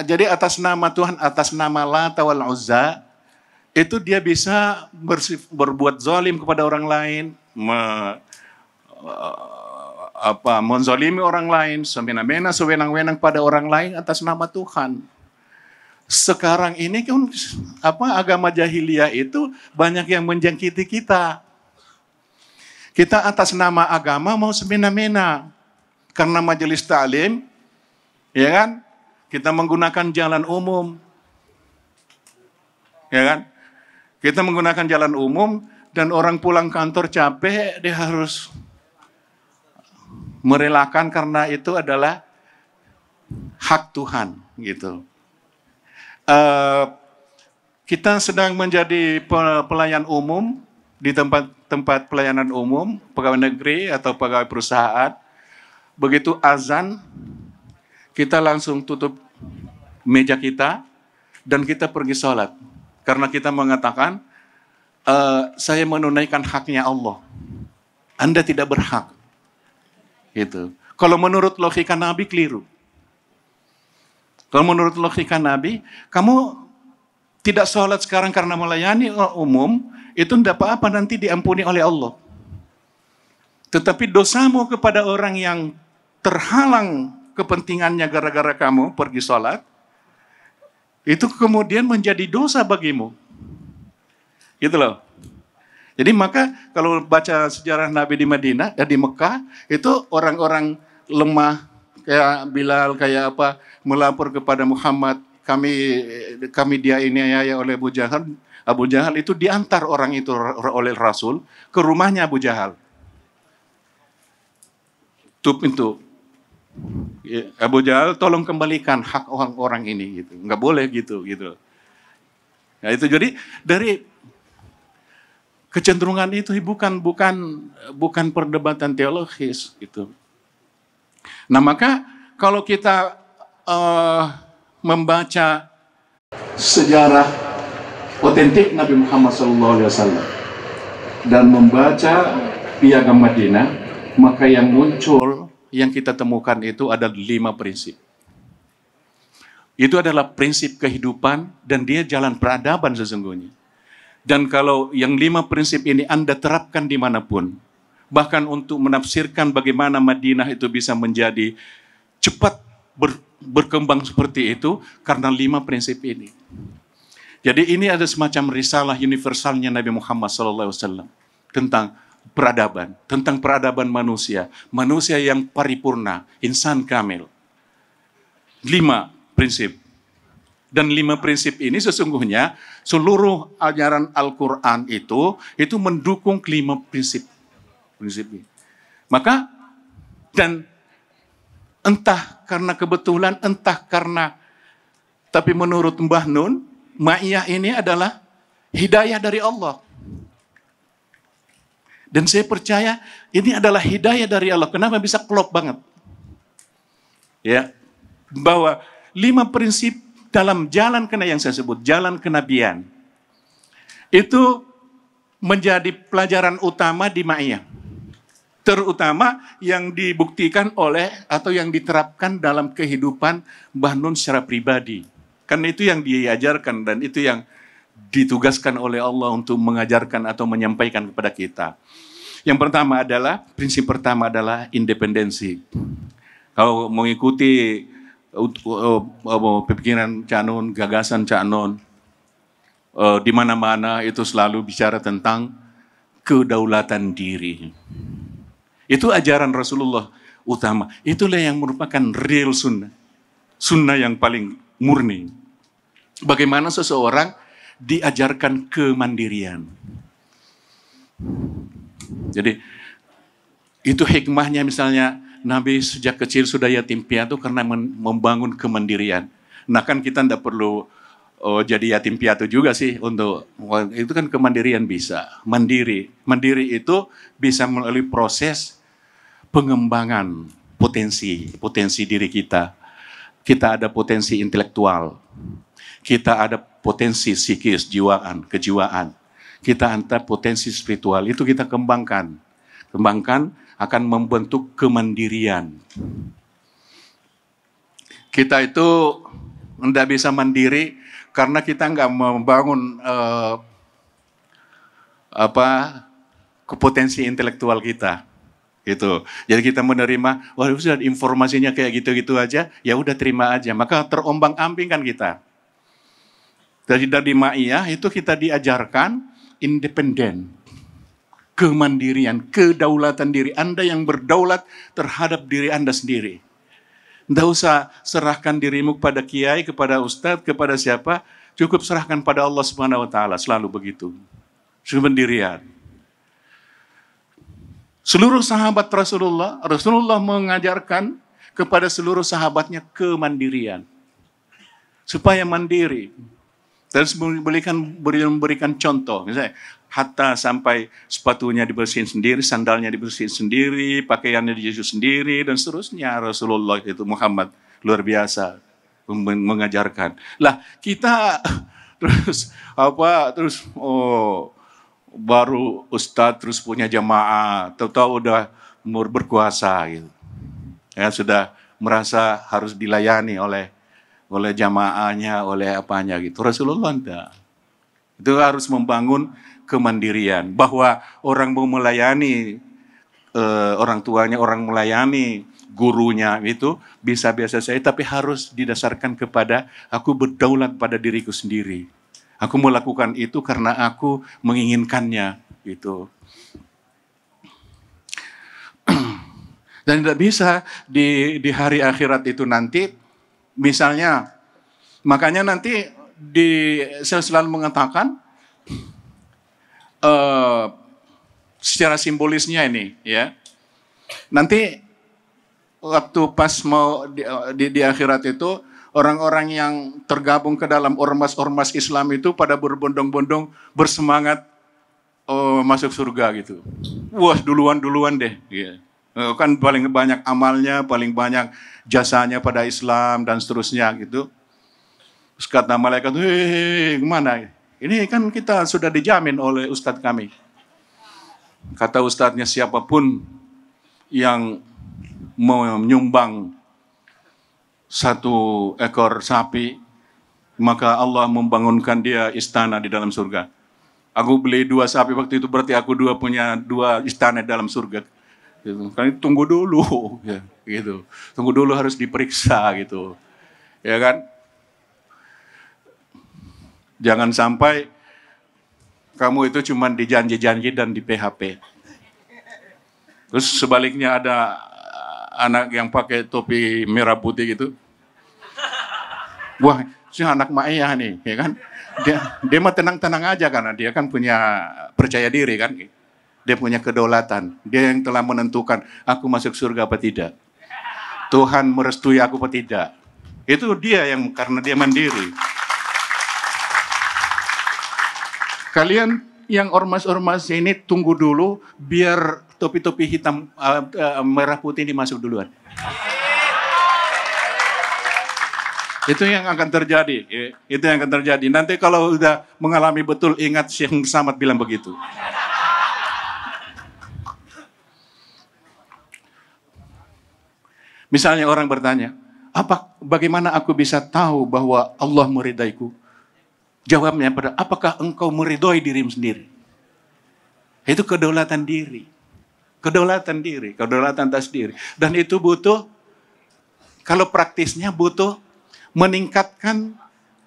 jadi atas nama Tuhan, atas nama Lata wal Uzza, itu dia bisa berbuat zalim kepada orang lain, menzalimi orang lain, semena-mena, sewenang-wenang pada orang lain atas nama Tuhan. Sekarang ini kan agama jahiliyah itu banyak yang menjangkiti kita. Kita atas nama agama mau semena-mena. Karena majelis ta'lim, ya kan? Kita menggunakan jalan umum. Ya kan? Kita menggunakan jalan umum dan orang pulang kantor capek, dia harus merelakan karena itu adalah hak Tuhan, gitu. Kita sedang menjadi pelayan umum di tempat pelayanan umum, pegawai negeri atau pegawai perusahaan. Begitu azan, kita langsung tutup meja kita dan kita pergi sholat. Karena kita mengatakan, saya menunaikan haknya Allah. Anda tidak berhak. Gitu. Kalau menurut logika Nabi keliru. Kalau menurut logika Nabi, kamu tidak sholat sekarang karena melayani umum, itu tidak apa-apa, nanti diampuni oleh Allah. Tetapi dosamu kepada orang yang terhalang kepentingannya gara-gara kamu pergi sholat, itu kemudian menjadi dosa bagimu. Gitu loh. Jadi maka kalau baca sejarah Nabi di Madinah, di Mekah, itu orang-orang lemah, kayak Bilal, kayak apa, melapor kepada Muhammad, kami dia ini ya oleh Abu Jahal. Abu Jahal itu diantar orang itu oleh Rasul ke rumahnya Abu Jahal. Tutup pintu. Abu Jahal, tolong kembalikan hak orang-orang ini, gitu. Nggak boleh gitu. Nah itu jadi dari kecenderungan itu bukan perdebatan teologis, gitu. Nah maka kalau kita membaca sejarah otentik Nabi Muhammad SAW dan membaca Piagam Madinah, maka yang muncul, yang kita temukan itu ada 5 prinsip. Itu adalah prinsip kehidupan dan dia jalan peradaban sesungguhnya. Dan kalau yang 5 prinsip ini Anda terapkan dimanapun, bahkan untuk menafsirkan bagaimana Madinah itu bisa menjadi cepat berkembang seperti itu, karena 5 prinsip ini. Jadi ini ada semacam risalah universalnya Nabi Muhammad SAW tentang peradaban manusia yang paripurna, insan kamil. 5 prinsip. Dan 5 prinsip ini sesungguhnya seluruh ajaran Al-Quran itu mendukung kelima prinsip ini. Maka, dan entah karena kebetulan, entah karena, tapi menurut Mbah Nun, Ma'iyah ini adalah hidayah dari Allah. Dan saya percaya ini adalah hidayah dari Allah. Kenapa bisa klop banget? Ya, bahwa 5 prinsip dalam jalan yang saya sebut, jalan kenabian, itu menjadi pelajaran utama di Ma'iyah. Terutama yang dibuktikan oleh atau yang diterapkan dalam kehidupan Mbah Nun secara pribadi. Karena itu yang diajarkan dan itu yang ditugaskan oleh Allah untuk mengajarkan atau menyampaikan kepada kita. Yang pertama adalah, prinsip pertama adalah independensi. Kalau mengikuti pikiran Cak Nun, gagasan Cak Nun, di mana-mana itu selalu bicara tentang kedaulatan diri. Itu ajaran Rasulullah utama. Itulah yang merupakan real sunnah. Sunnah yang paling murni. Bagaimana seseorang diajarkan kemandirian. Jadi itu hikmahnya, misalnya Nabi sejak kecil sudah yatim piatu karena membangun kemandirian. Nah kan kita tidak perlu jadi yatim piatu juga sih untuk itu, kan kemandirian bisa. Mandiri itu bisa melalui proses pengembangan potensi diri kita. Kita ada potensi intelektual, kita ada potensi psikis, kejiwaan. Kita ada potensi spiritual, itu kita kembangkan akan membentuk kemandirian. Kita itu tidak bisa mandiri karena kita nggak membangun potensi intelektual kita. Gitu. Jadi kita menerima, wah sudah informasinya kayak gitu-gitu aja, ya udah terima aja. Maka terombang-ambing kan kita. Dari Ma'iyah itu kita diajarkan independen. Kemandirian, kedaulatan diri. Anda yang berdaulat terhadap diri Anda sendiri. Tidak usah serahkan dirimu kepada kiai, kepada ustadz, kepada siapa. Cukup serahkan pada Allah Subhanahu wa Ta'ala. Selalu begitu. Kemandirian. Seluruh sahabat Rasulullah mengajarkan kepada seluruh sahabatnya kemandirian. Supaya mandiri. Dan memberikan contoh. Misalnya, hatta sampai sepatunya dibersihin sendiri, sandalnya dibersihin sendiri, pakaiannya dicuci sendiri, dan seterusnya. Rasulullah itu Muhammad luar biasa mengajarkan. Lah kita baru ustadz terus punya jamaah, tahu-tahu udah berkuasa gitu. Ya sudah merasa harus dilayani oleh jamaahnya, oleh apanya gitu. Rasulullah enggak. Itu harus membangun kemandirian, bahwa orang mau melayani orang tuanya, orang melayani gurunya itu bisa biasa saja, tapi harus didasarkan kepada aku berdaulat pada diriku sendiri. Aku melakukan itu karena aku menginginkannya gitu. Dan tidak bisa di hari akhirat itu nanti, misalnya, makanya nanti saya selalu mengatakan secara simbolisnya ini, ya. Nanti waktu pas mau di akhirat itu, orang-orang yang tergabung ke dalam ormas-ormas Islam itu pada berbondong-bondong bersemangat masuk surga gitu. Wah, duluan deh. Yeah. Kan paling banyak amalnya, paling banyak jasanya pada Islam dan seterusnya gitu. Terus kata malaikat, kemana? Ini kan kita sudah dijamin oleh ustadz kami. Kata ustadznya, siapapun yang menyumbang 1 ekor sapi, maka Allah membangunkan dia istana di dalam surga. Aku beli 2 sapi waktu itu, berarti aku punya 2 istana dalam surga. Gitu. Kan tunggu dulu, ya, gitu. Tunggu dulu, harus diperiksa gitu, ya kan? Jangan sampai kamu itu cuma dijanji-janji dan di PHP. Terus sebaliknya ada anak yang pakai topi merah putih gitu. Wah, si anak Ma'iyah nih, ya kan? Dia mah tenang-tenang aja karena dia kan punya percaya diri kan. Dia punya kedaulatan. Dia yang telah menentukan aku masuk surga apa tidak. Tuhan merestui aku apa tidak. Itu dia yang karena dia mandiri. Kalian yang ormas-ormas ini tunggu dulu biar topi-topi hitam merah putih ini masuk duluan. Itu yang akan terjadi. Itu yang akan terjadi. Nanti kalau udah mengalami betul, ingat Syekh Samad bilang begitu. Misalnya orang bertanya, bagaimana aku bisa tahu bahwa Allah meridaiku? Jawabnya apakah engkau meridai dirimu sendiri? Itu kedaulatan diri. Kedaulatan diri, kedaulatan atas diri. Dan itu butuh, kalau praktisnya butuh meningkatkan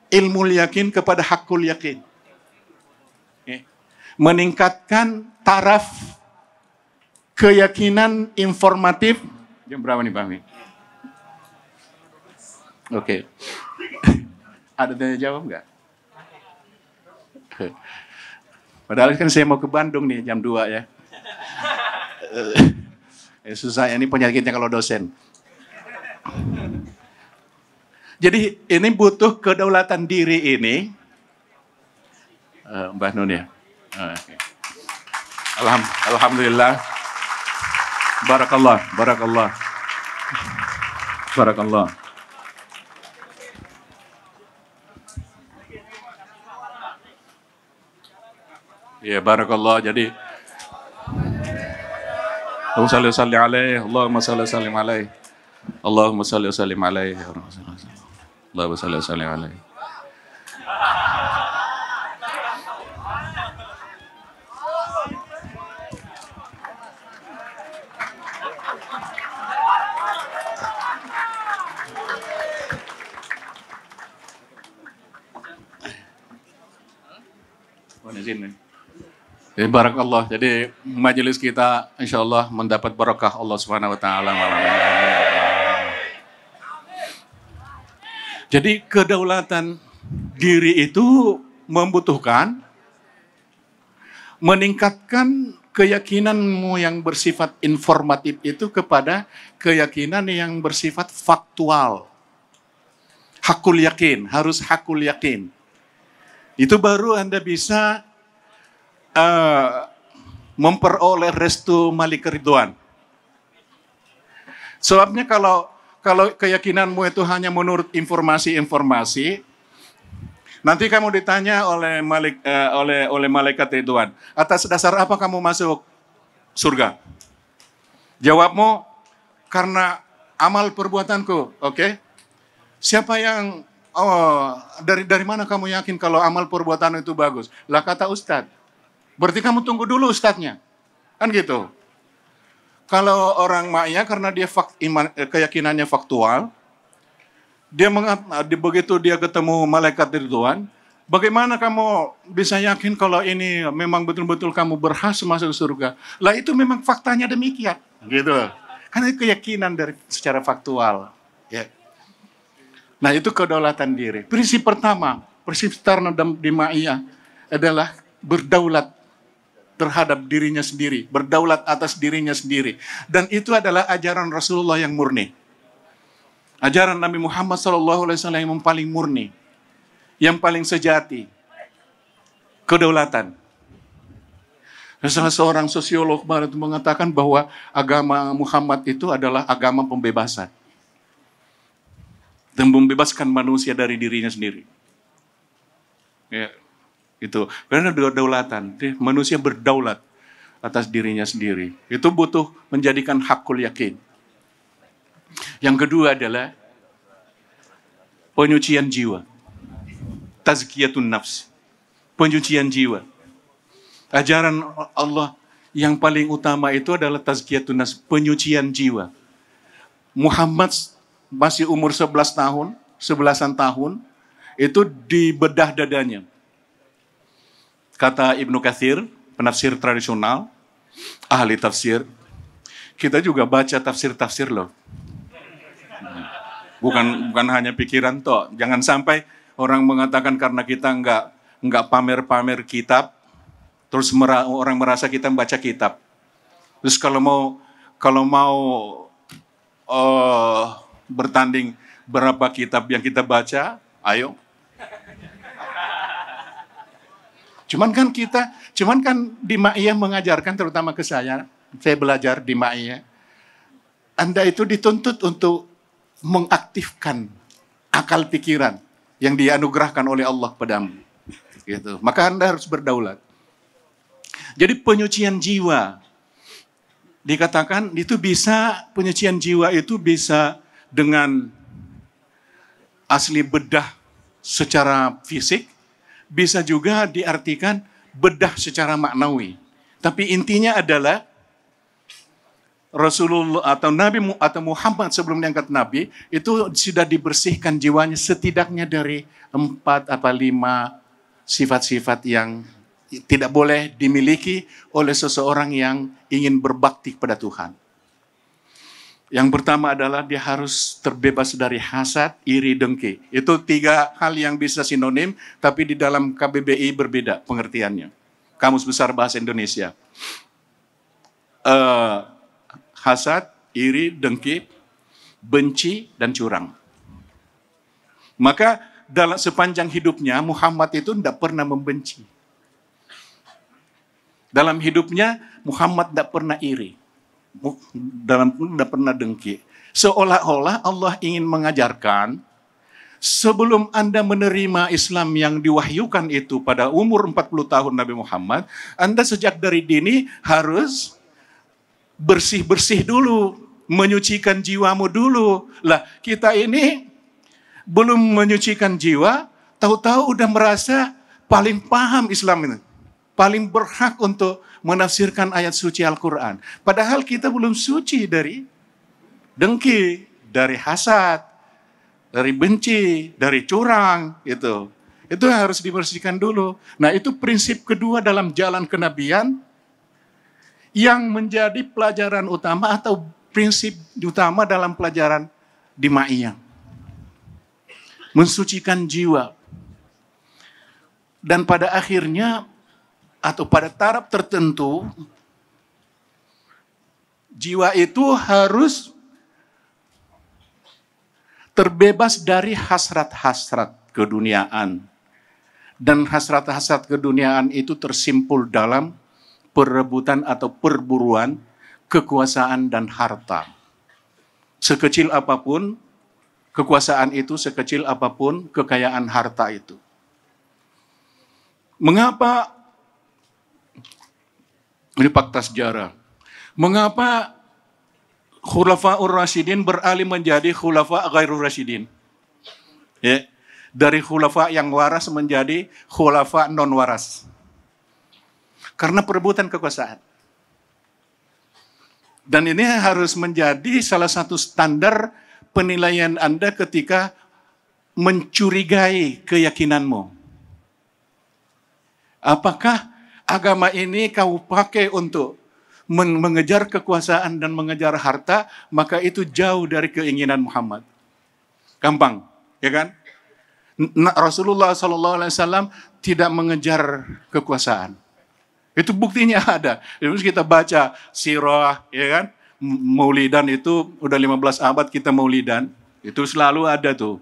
ilmu yakin kepada hakul yakin. Meningkatkan taraf keyakinan informatif. Jam berapa nih Bang? Oke. Ada tanya jawab nggak? Padahal kan saya mau ke Bandung nih jam 2 ya. Susah, ini penyakitnya kalau dosen. Jadi ini butuh kedaulatan diri ini. Mbak Nun ya. Okay. Alhamdulillah. Barakallah, barakallah. Barakallah. Ya, barakallah. Jadi Allahumma salli alaihi, Allahumma salli alaihi. Allahumma salli alaihi. Allahumma salli alaihi. Barakallah. Jadi majelis kita insyaallah mendapat barakah Allah Subhanahu wa taala malam ini. Jadi kedaulatan diri itu membutuhkan meningkatkan keyakinanmu yang bersifat informatif itu kepada keyakinan yang bersifat faktual. Hakul yakin, harus hakul yakin. Itu baru Anda bisa memperoleh restu Malik Ridwan. Sebabnya kalau keyakinanmu itu hanya menurut informasi-informasi, nanti kamu ditanya oleh malaikat Ridwan, atas dasar apa kamu masuk surga? Jawabmu, karena amal perbuatanku. Oke? Siapa yang dari mana kamu yakin kalau amal perbuatan itu bagus? Lah kata Ustadz. Berarti kamu tunggu dulu ustadznya. Kan gitu. Kalau orang Ma'iyah karena dia keyakinannya faktual, begitu dia ketemu malaikat Ridwan, bagaimana kamu bisa yakin kalau ini memang betul-betul kamu berhak masuk surga? Lah itu memang faktanya demikian. Gitu. Karena itu keyakinan dari secara faktual. Ya. Nah itu kedaulatan diri. Prinsip pertama, prinsip starna di Ma'iyah adalah berdaulat terhadap dirinya sendiri, berdaulat atas dirinya sendiri. Dan itu adalah ajaran Rasulullah yang murni. Ajaran Nabi Muhammad SAW yang paling murni, yang paling sejati. Kedaulatan. Salah seorang sosiolog barat mengatakan bahwa agama Muhammad itu adalah agama pembebasan. Dan membebaskan manusia dari dirinya sendiri. Ya. Itu karena kedaulatan, manusia berdaulat atas dirinya sendiri. Itu butuh menjadikan hakul yakin. Yang kedua adalah penyucian jiwa. Tazkiyatun nafs. Penyucian jiwa. Ajaran Allah yang paling utama itu adalah tazkiyatun nafs, penyucian jiwa. Muhammad masih umur 11 tahun, 11-an tahun, itu dibedah dadanya. Kata Ibnu Katsir, penafsir tradisional, ahli tafsir, kita juga baca tafsir-tafsir loh. Bukan hanya pikiran toh. Jangan sampai orang mengatakan karena kita nggak pamer-pamer kitab, terus orang merasa kita membaca kitab. Terus kalau mau bertanding berapa kitab yang kita baca, ayo. Cuman kan di Ma'iyah mengajarkan, terutama ke saya belajar di Ma'iyah, Anda itu dituntut untuk mengaktifkan akal pikiran yang dianugerahkan oleh Allah padamu. Gitu. Maka Anda harus berdaulat. Jadi penyucian jiwa, dikatakan itu bisa, penyucian jiwa itu bisa dengan asli bedah secara fisik, bisa juga diartikan bedah secara maknawi. Tapi intinya adalah Rasulullah atau Nabi atau Muhammad sebelum diangkat Nabi itu sudah dibersihkan jiwanya setidaknya dari 4 atau 5 sifat-sifat yang tidak boleh dimiliki oleh seseorang yang ingin berbakti kepada Tuhan. Yang pertama adalah dia harus terbebas dari hasad, iri, dengki. Itu 3 hal yang bisa sinonim, tapi di dalam KBBI berbeda pengertiannya. Kamus Besar Bahasa Indonesia. Hasad, iri, dengki, benci, dan curang. Maka dalam sepanjang hidupnya Muhammad itu tidak pernah membenci. Dalam hidupnya Muhammad tidak pernah iri. Tidak pernah dengki. Seolah-olah Allah ingin mengajarkan, sebelum Anda menerima Islam yang diwahyukan itu pada umur 40 tahun Nabi Muhammad, Anda sejak dari dini harus bersih-bersih dulu, menyucikan jiwamu dulu. Lah, kita ini belum menyucikan jiwa, tahu-tahu udah merasa paling paham Islam ini. Paling berhak untuk menafsirkan ayat suci Al-Quran. Padahal kita belum suci dari dengki, dari hasad, dari benci, dari curang. Itu harus dibersihkan dulu. Nah, itu prinsip kedua dalam jalan kenabian yang menjadi pelajaran utama atau prinsip utama dalam pelajaran di Ma'iyah. Mensucikan jiwa. Dan pada akhirnya atau pada taraf tertentu, jiwa itu harus terbebas dari hasrat-hasrat keduniaan. Dan hasrat-hasrat keduniaan itu tersimpul dalam perebutan atau perburuan kekuasaan dan harta. Sekecil apapun kekuasaan itu, sekecil apapun kekayaan harta itu. Mengapa? Ini fakta sejarah. Mengapa Khulafaur Rasyidin beralih menjadi Khulafa Ghairur Rasyidin? Ya, dari khulafa yang waras menjadi khulafa non waras. Karena perebutan kekuasaan. Dan ini harus menjadi salah satu standar penilaian Anda ketika mencurigai keyakinanmu. Apakah agama ini kau pakai untuk mengejar kekuasaan dan mengejar harta, maka itu jauh dari keinginan Muhammad. Gampang, ya kan? Rasulullah SAW tidak mengejar kekuasaan. Itu buktinya ada. Terus kita baca sirah, ya kan? Maulidan itu udah 15 abad kita maulidan. Itu selalu ada tuh.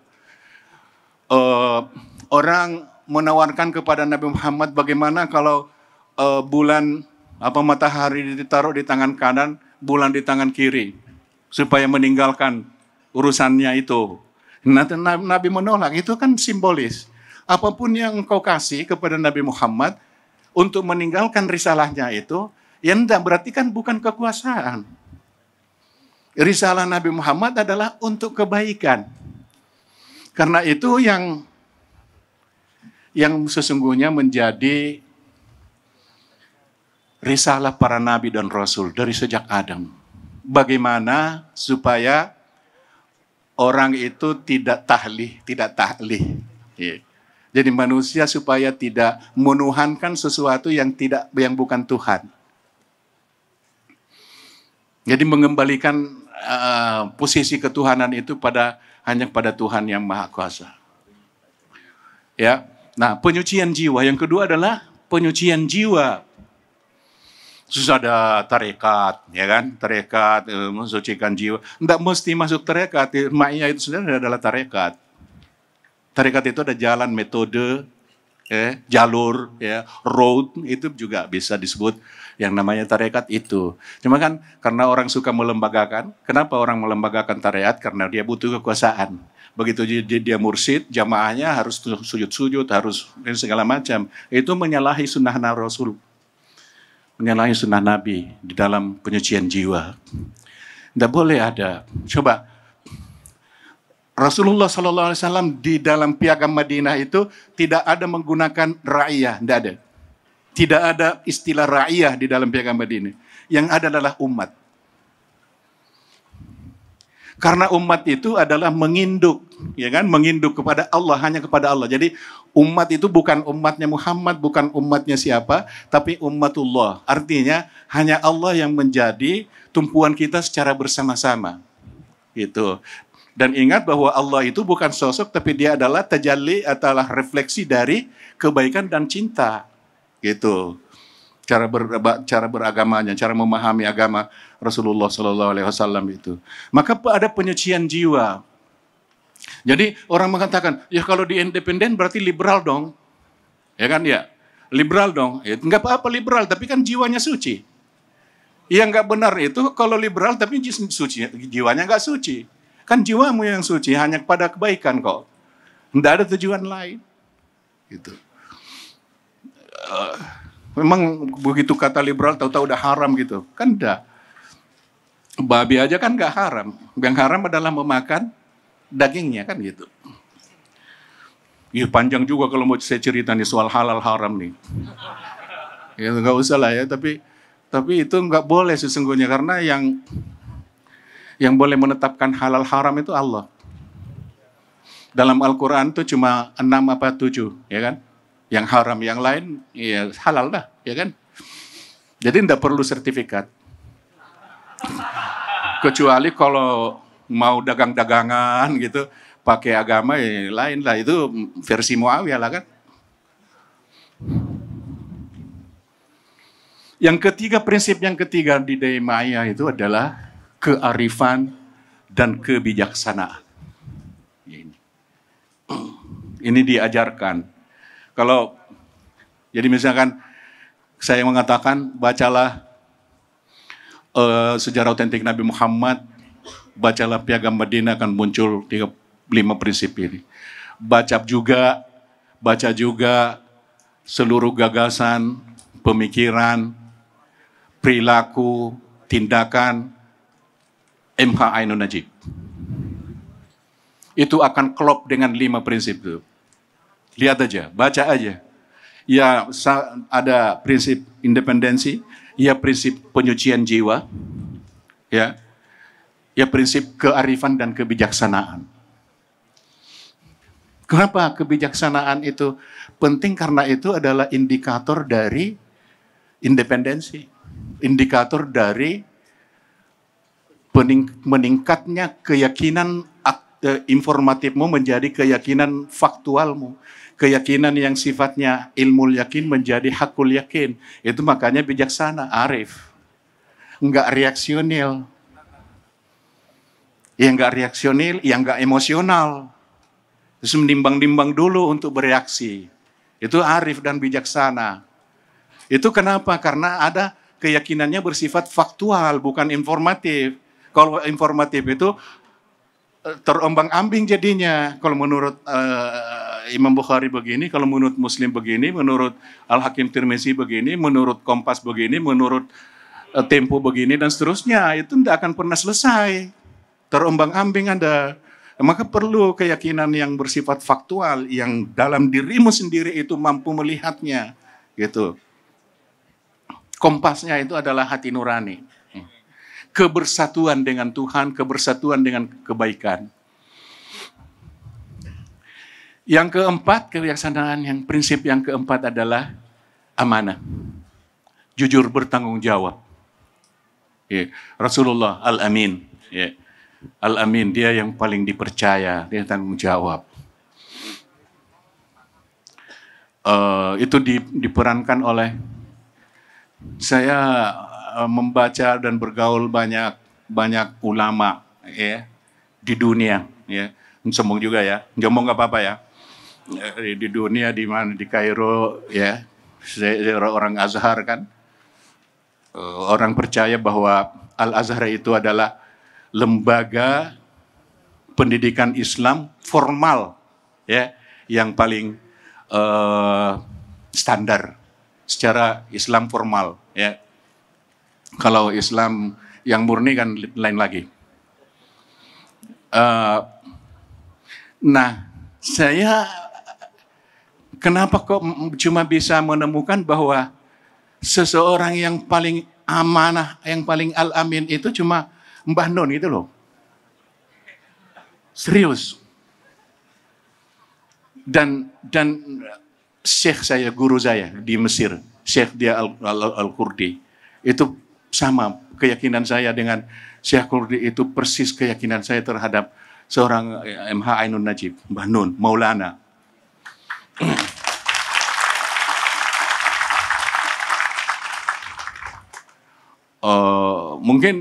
Orang menawarkan kepada Nabi Muhammad bagaimana kalau bulan matahari ditaruh di tangan kanan, bulan di tangan kiri, supaya meninggalkan urusannya itu. Nanti Nabi menolak, itu kan simbolis. Apapun yang engkau kasih kepada Nabi Muhammad untuk meninggalkan risalahnya itu, yang tidak berarti kan bukan kekuasaan. Risalah Nabi Muhammad adalah untuk kebaikan. Karena itu yang sesungguhnya menjadi risalah para nabi dan rasul dari sejak Adam. Bagaimana supaya orang itu tidak taklih. Ya. Jadi manusia supaya tidak menuhankan sesuatu yang bukan Tuhan. Jadi mengembalikan posisi ketuhanan itu hanya pada Tuhan yang Maha Kuasa. Ya. Nah, penyucian jiwa yang kedua adalah penyucian jiwa. Susah ada tarekat, ya kan? Tarekat mensucikan jiwa. Tidak mesti masuk tarekat. Ma'iyah itu sebenarnya adalah tarekat. Tarekat itu ada jalan, metode, jalur, road, itu juga bisa disebut yang namanya tarekat itu. Cuma kan karena orang suka melembagakan, kenapa orang melembagakan tarekat? Karena dia butuh kekuasaan. Begitu dia mursyid, jamaahnya harus sujud-sujud, harus segala macam. Itu menyalahi sunnah Rasul. Menyalahi sunnah Nabi di dalam penyucian jiwa. Tidak boleh ada. Coba. Rasulullah SAW di dalam piagam Madinah itu tidak ada menggunakan ra'iyah, tidak ada. Tidak ada istilah ra'iyah di dalam piagam Madinah. Yang ada adalah umat. Karena umat itu adalah menginduk, ya kan? Menginduk kepada Allah, hanya kepada Allah. Jadi umat itu bukan umatnya Muhammad, bukan umatnya siapa, tapi umatullah. Artinya hanya Allah yang menjadi tumpuan kita secara bersama-sama. Gitu. Dan ingat bahwa Allah itu bukan sosok, tapi dia adalah tajalli, adalah refleksi dari kebaikan dan cinta. Gitu. Cara beragamanya, cara memahami agama Rasulullah SAW itu. Maka ada penyucian jiwa. Jadi orang mengatakan, ya kalau di independen berarti liberal dong. Ya kan ya? Liberal dong. Ya, enggak apa-apa liberal, tapi kan jiwanya suci. Yang enggak benar itu kalau liberal tapi suci, jiwanya enggak suci. Kan jiwamu yang suci hanya kepada kebaikan kok. Tidak ada tujuan lain. Gitu. Memang begitu kata liberal tahu-tahu udah haram gitu. Kan enggak. Babi aja kan enggak haram. Yang haram adalah memakan dagingnya kan gitu. Panjang juga kalau mau saya cerita nih soal halal haram nih. Ya enggak usah lah ya, tapi itu enggak boleh sesungguhnya karena yang boleh menetapkan halal haram itu Allah. Dalam Al-Quran itu cuma 6 apa 7, ya kan? Yang haram, yang lain ya halal lah, ya kan? Jadi tidak perlu sertifikat. Kecuali kalau mau dagang-dagangan gitu, pakai agama ya lain lah. Itu versi Muawiyah lah kan? Prinsip yang ketiga di Daimaya itu adalah kearifan dan kebijaksanaan. Ini diajarkan. Jadi misalkan saya mengatakan bacalah sejarah otentik Nabi Muhammad, bacalah piagam Madinah akan muncul 5 prinsip ini. Baca juga seluruh gagasan, pemikiran, perilaku, tindakan MH Ainun Najib. Itu akan klop dengan 5 prinsip itu. Lihat aja, baca aja. Ya ada prinsip independensi, ya prinsip penyucian jiwa, ya prinsip kearifan dan kebijaksanaan. Kenapa kebijaksanaan itu penting? Karena itu adalah indikator dari independensi, indikator dari meningkatnya keyakinan informatifmu menjadi keyakinan faktualmu. Keyakinan yang sifatnya ilmu yakin menjadi hakul yakin. Itu makanya bijaksana, arif. Enggak reaksionil. Yang enggak reaksionil, yang enggak emosional. Terus menimbang-nimbang dulu untuk bereaksi. Itu arif dan bijaksana. Itu kenapa? Karena ada keyakinannya bersifat faktual, bukan informatif. Kalau informatif itu terombang-ambing jadinya. Kalau menurut Imam Bukhari begini, kalau menurut Muslim begini, menurut Al-Hakim Tirmizi begini, menurut Kompas begini, menurut Tempo begini, dan seterusnya. Itu tidak akan pernah selesai. Terombang-ambing Anda. Maka perlu keyakinan yang bersifat faktual, yang dalam dirimu sendiri itu mampu melihatnya. Gitu. Kompasnya itu adalah hati nurani. Kebersatuan dengan Tuhan, kebersatuan dengan kebaikan. Yang keempat, kebijaksanaan, yang prinsip yang keempat adalah amanah. Jujur bertanggung jawab. Ya. Rasulullah Al-Amin. Ya. Al-Amin, dia yang paling dipercaya, dia tanggung jawab. Itu diperankan oleh saya membaca dan bergaul banyak ulama ya di dunia ya. Sombong juga ya, ngomong nggak apa-apa ya. Di dunia, di mana, di Kairo ya, saya orang Azhar kan, orang percaya bahwa Al-Azhar itu adalah lembaga pendidikan Islam formal ya, yang paling standar secara Islam formal ya. Kalau Islam yang murni kan lain lagi. Nah, saya kenapa kok cuma bisa menemukan bahwa seseorang yang paling amanah, yang paling al-amin itu cuma Mbah Nun itu loh. Serius. Dan Syekh saya, guru saya di Mesir, Syekh dia Al-Qurdi, itu sama keyakinan saya dengan Syekh Qurdi, itu persis keyakinan saya terhadap seorang MH Ainun Najib, Mbah Nun, Maulana. Mungkin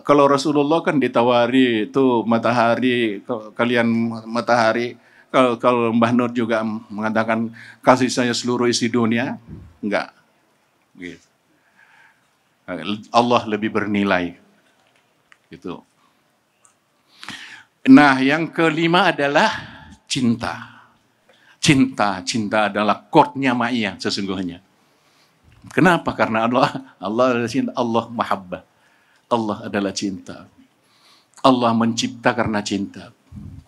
kalau Rasulullah kan ditawari itu matahari, kalian matahari. Kalau Mbah Nur juga mengatakan kasih saya seluruh isi dunia, enggak. Gitu. Allah lebih bernilai. Gitu. Nah, yang kelima adalah cinta. Cinta adalah chordnya ma'iyah sesungguhnya. Kenapa? Karena Allah adalah cinta, Allah mahabbah. Allah adalah cinta. Allah mencipta karena cinta.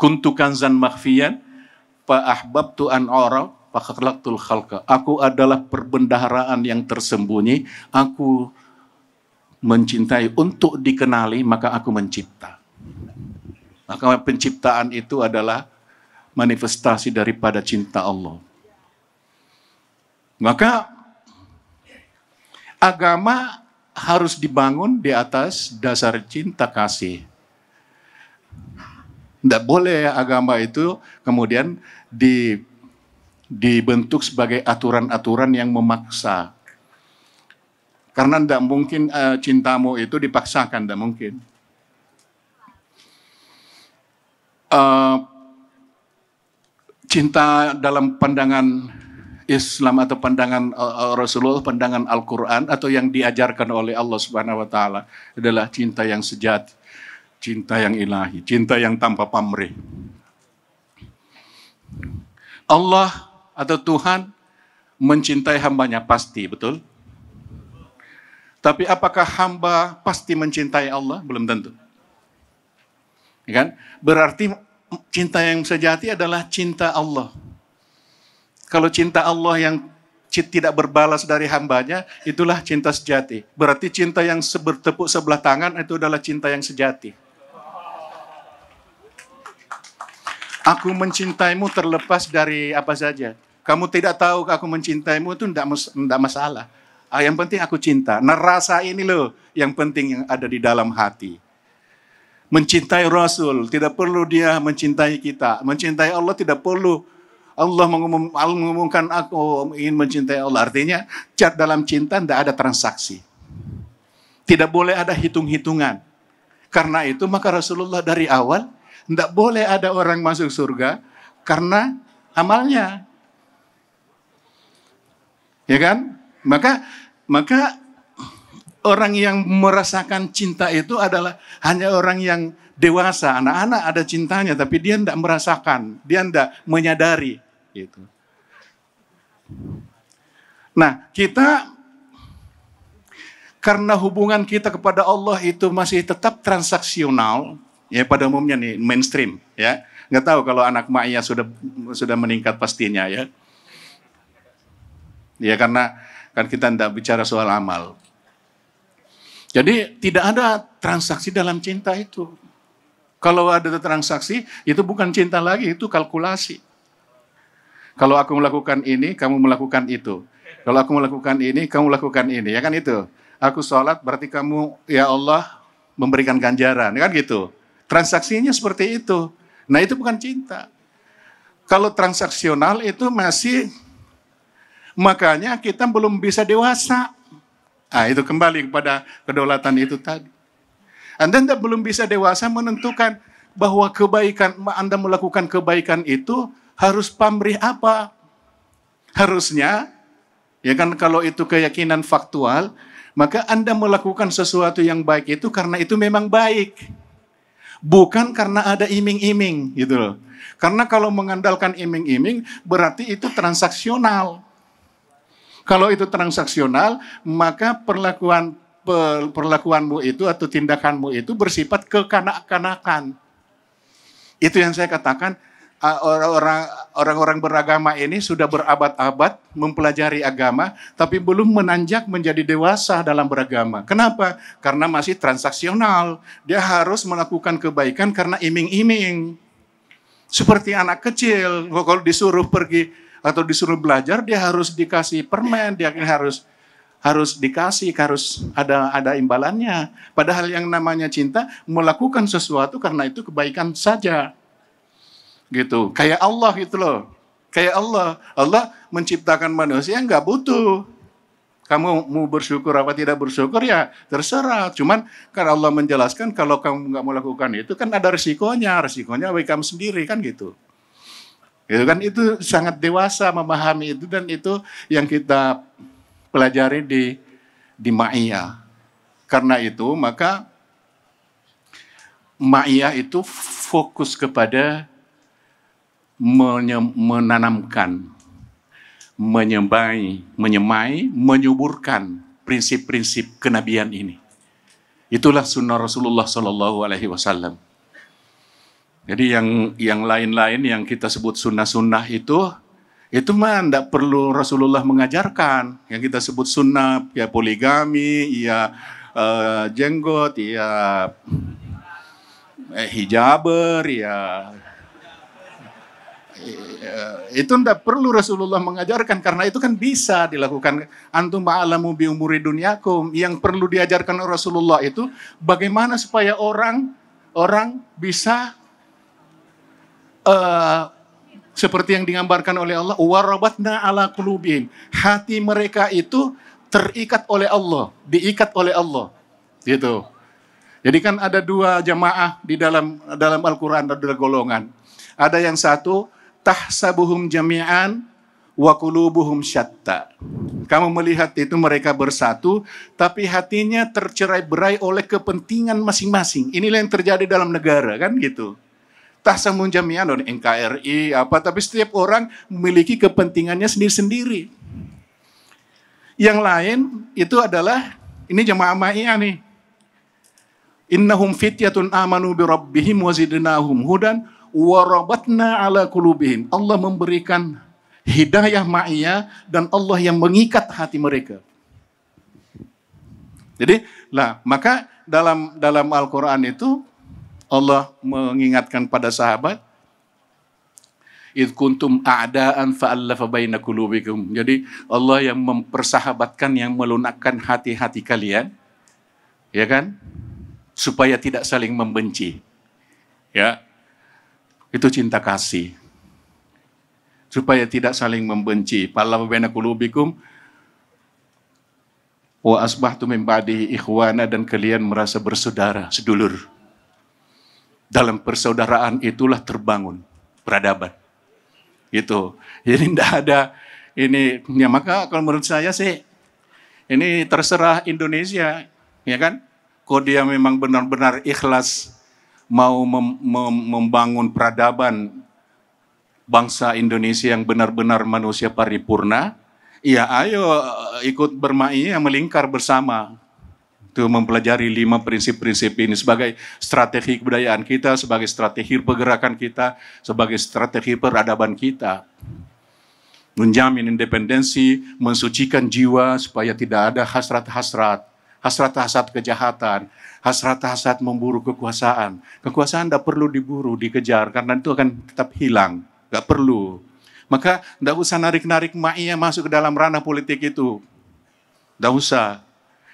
Kuntu kanzan makhfiyan fa ahbabtu an ara fa khalaqtul khalqa. Aku adalah perbendaharaan yang tersembunyi, aku mencintai untuk dikenali, maka aku mencipta. Maka penciptaan itu adalah manifestasi daripada cinta Allah. Maka agama harus dibangun di atas dasar cinta kasih. Tidak boleh agama itu kemudian dibentuk sebagai aturan-aturan yang memaksa. Karena tidak mungkin cintamu itu dipaksakan, tidak mungkin. Cinta dalam pandangan Islam atau pandangan Rasulullah, pandangan Al-Quran atau yang diajarkan oleh Allah Subhanahu wa Ta'ala adalah cinta yang sejati, cinta yang ilahi, cinta yang tanpa pamrih. Allah atau Tuhan mencintai hambanya pasti, betul? Tapi apakah hamba pasti mencintai Allah? Belum tentu. Ya kan? Berarti cinta yang sejati adalah cinta Allah. Kalau cinta Allah yang tidak berbalas dari hambanya, itulah cinta sejati. Berarti cinta yang bertepuk sebelah tangan itu adalah cinta yang sejati. Aku mencintaimu terlepas dari apa saja. Kamu tidak tahu aku mencintaimu itu tidak masalah. Yang penting aku cinta. Nah, rasa ini loh yang penting yang ada di dalam hati. Mencintai Rasul, tidak perlu dia mencintai kita. Mencintai Allah tidak perlu Allah mengumumkan aku ingin mencintai Allah. Artinya dalam cinta tidak ada transaksi. Tidak boleh ada hitung-hitungan. Karena itu maka Rasulullah dari awal tidak boleh ada orang masuk surga karena amalnya. Ya kan? Maka orang yang merasakan cinta itu adalah hanya orang yang dewasa. Anak-anak ada cintanya, tapi dia tidak merasakan, dia tidak menyadari. Gitu. Nah, kita karena hubungan kita kepada Allah itu masih tetap transaksional, ya pada umumnya nih mainstream, ya. Nggak tahu kalau anak maknya sudah meningkat pastinya, ya. Ya karena Kan kita tidak bicara soal amal. Jadi tidak ada transaksi dalam cinta itu. Kalau ada transaksi, itu bukan cinta lagi, itu kalkulasi. Kalau aku melakukan ini, kamu melakukan itu. Kalau aku melakukan ini, kamu melakukan ini. Ya kan itu. Aku sholat, berarti kamu, ya Allah, memberikan ganjaran. Kan gitu. Transaksinya seperti itu. Nah itu bukan cinta. Kalau transaksional itu masih, makanya kita belum bisa dewasa. Nah, itu kembali kepada kedaulatan itu tadi. Anda belum bisa dewasa menentukan bahwa kebaikan, Anda melakukan kebaikan itu harus pamrih apa. Harusnya, ya kan kalau itu keyakinan faktual, maka Anda melakukan sesuatu yang baik itu karena itu memang baik. Bukan karena ada iming-iming gitu loh. Karena kalau mengandalkan iming-iming berarti itu transaksional. Kalau itu transaksional, maka perlakuanmu itu atau tindakanmu itu bersifat kekanak-kanakan. Itu yang saya katakan, orang-orang beragama ini sudah berabad-abad mempelajari agama, tapi belum menanjak menjadi dewasa dalam beragama. Kenapa? Karena masih transaksional. Dia harus melakukan kebaikan karena iming-iming. Seperti anak kecil, kalau disuruh pergi atau disuruh belajar, dia harus dikasih permen, dia harus dikasih, harus ada imbalannya. Padahal yang namanya cinta melakukan sesuatu karena itu kebaikan saja. Gitu. Kayak Allah gitu loh. Kayak Allah menciptakan manusia nggak butuh. Kamu mau bersyukur apa tidak bersyukur ya terserah. Cuman karena Allah menjelaskan kalau kamu nggak melakukan itu kan ada resikonya bagi kamu sendiri kan gitu. Itu kan itu sangat dewasa memahami itu dan itu yang kita pelajari di Ma'iyah. Karena itu maka Ma'iyah itu fokus kepada menanamkan, menyemai, menyuburkan prinsip-prinsip kenabian ini. Itulah sunnah Rasulullah Sallallahu Alaihi Wasallam. Jadi yang lain-lain yang kita sebut sunnah-sunnah itu mah tidak perlu Rasulullah mengajarkan. Yang kita sebut sunnah ya poligami, ya jenggot, ya hijaber, ya itu tidak perlu Rasulullah mengajarkan karena itu kan bisa dilakukan. Antum ma'alamu bi umuri dunyakum. Yang perlu diajarkan Rasulullah itu bagaimana supaya orang bisa seperti yang digambarkan oleh Allah, warabatna ala qulubihim. Hati mereka itu terikat oleh Allah, diikat oleh Allah. Gitu. Jadi kan ada dua jamaah di dalam Al-Qur'an, ada dua golongan. Ada yang satu tahsabuhum jami'an wa qulubuhum syatta. Kamu melihat itu mereka bersatu tapi hatinya tercerai-berai oleh kepentingan masing-masing. Inilah yang terjadi dalam negara kan gitu. Tahsabuhum jami'an oleh NKRI tapi setiap orang memiliki kepentingannya sendiri-sendiri. Yang lain itu adalah ini jamaah Ma'iyah nih. Innahum fityatun amanu bi rabbihim wa zidnahum hudan warabatna ala qulubihim. Allah memberikan hidayah Ma'iyah dan Allah yang mengikat hati mereka. Jadi, maka dalam Al-Qur'an itu Allah mengingatkan pada sahabat, "Idz kuntum a'da'an fa'allafa baina qulubikum." Jadi Allah yang mempersahabatkan, yang melunakkan hati-hati kalian, ya kan? Supaya tidak saling membenci. Ya. Itu cinta kasih. Supaya tidak saling membenci. Fa'allafa baina qulubikum wa asbahtum min ba'dihi ikhwana, dan kalian merasa bersaudara, sedulur. Dalam persaudaraan itulah terbangun peradaban. Gitu. Jadi tidak ada ini, ya maka kalau menurut saya sih ini terserah Indonesia, ya kan? Kalau dia memang benar-benar ikhlas mau membangun peradaban bangsa Indonesia yang benar-benar manusia paripurna, ya ayo ikut bermain, melingkar bersama. Itu mempelajari 5 prinsip-prinsip ini sebagai strategi kebudayaan kita, sebagai strategi pergerakan kita, sebagai strategi peradaban kita. menjamin independensi, mensucikan jiwa supaya tidak ada hasrat-hasrat, hasrat-hasrat kejahatan, hasrat-hasrat memburu kekuasaan. Kekuasaan tidak perlu diburu, dikejar, karena itu akan tetap hilang. Tidak perlu. Maka tidak usah narik-narik ma'iyah masuk ke dalam ranah politik itu. Tidak usah.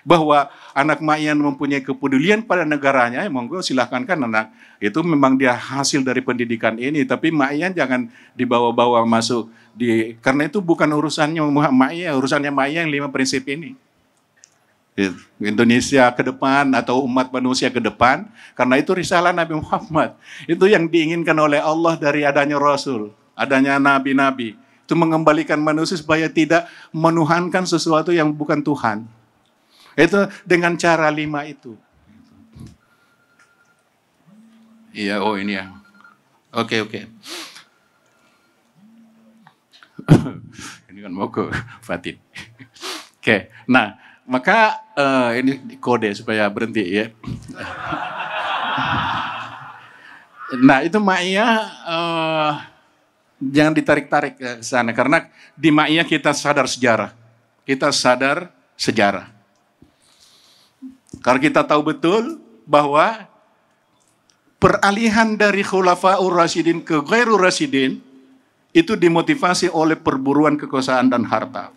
Bahwa anak ma'iyah mempunyai kepedulian pada negaranya, ya monggo silahkan kan anak. Itu memang dia hasil dari pendidikan ini, tapi ma'iyah jangan dibawa-bawa masuk karena itu bukan urusannya ma'iyah, urusannya ma'iyah yang 5 prinsip ini. Indonesia ke depan atau umat manusia ke depan, karena itu risalah Nabi Muhammad. Itu yang diinginkan oleh Allah dari adanya Rasul, adanya Nabi-Nabi. Itu mengembalikan manusia supaya tidak menuhankan sesuatu yang bukan Tuhan. Itu dengan cara 5 itu. Iya, oh ini ya. Oke. Ini kan mau ke Fatih. Oke, nah maka ini kode supaya berhenti ya. Nah itu ma'iyah jangan ditarik-tarik ke sana, karena di ma'iyah kita sadar sejarah. Kita sadar sejarah. Karena kita tahu betul bahwa peralihan dari khulafa'ur rasyidin ke ghairur rasyidin itu dimotivasi oleh perburuan kekuasaan dan harta.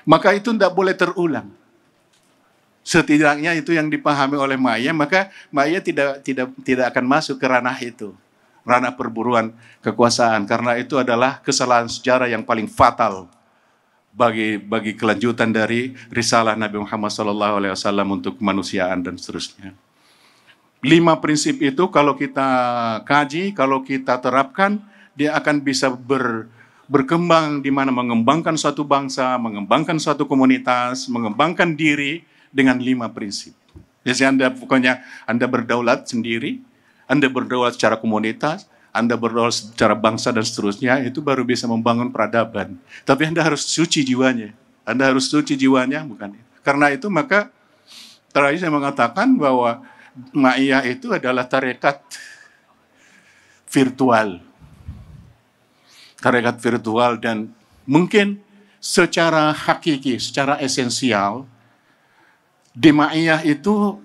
Maka itu tidak boleh terulang. Setidaknya itu yang dipahami oleh ma'iyah, maka ma'iyah tidak akan masuk ke ranah itu. Ranah perburuan kekuasaan, karena itu adalah kesalahan sejarah yang paling fatal bagi kelanjutan dari risalah Nabi Muhammad SAW untuk kemanusiaan dan seterusnya. 5 prinsip itu kalau kita kaji, kalau kita terapkan, dia akan bisa berkembang di mana mengembangkan suatu bangsa, mengembangkan suatu komunitas, mengembangkan diri dengan 5 prinsip. Jadi Anda berdaulat sendiri, Anda berdaulat secara komunitas, Anda berdaulat secara bangsa dan seterusnya, itu baru bisa membangun peradaban. Tapi Anda harus suci jiwanya. Anda harus suci jiwanya, bukan? Karena itu maka terakhir saya mengatakan bahwa ma'iyah itu adalah tarekat virtual. Tarekat virtual, dan mungkin secara hakiki, secara esensial, di ma'iyah itu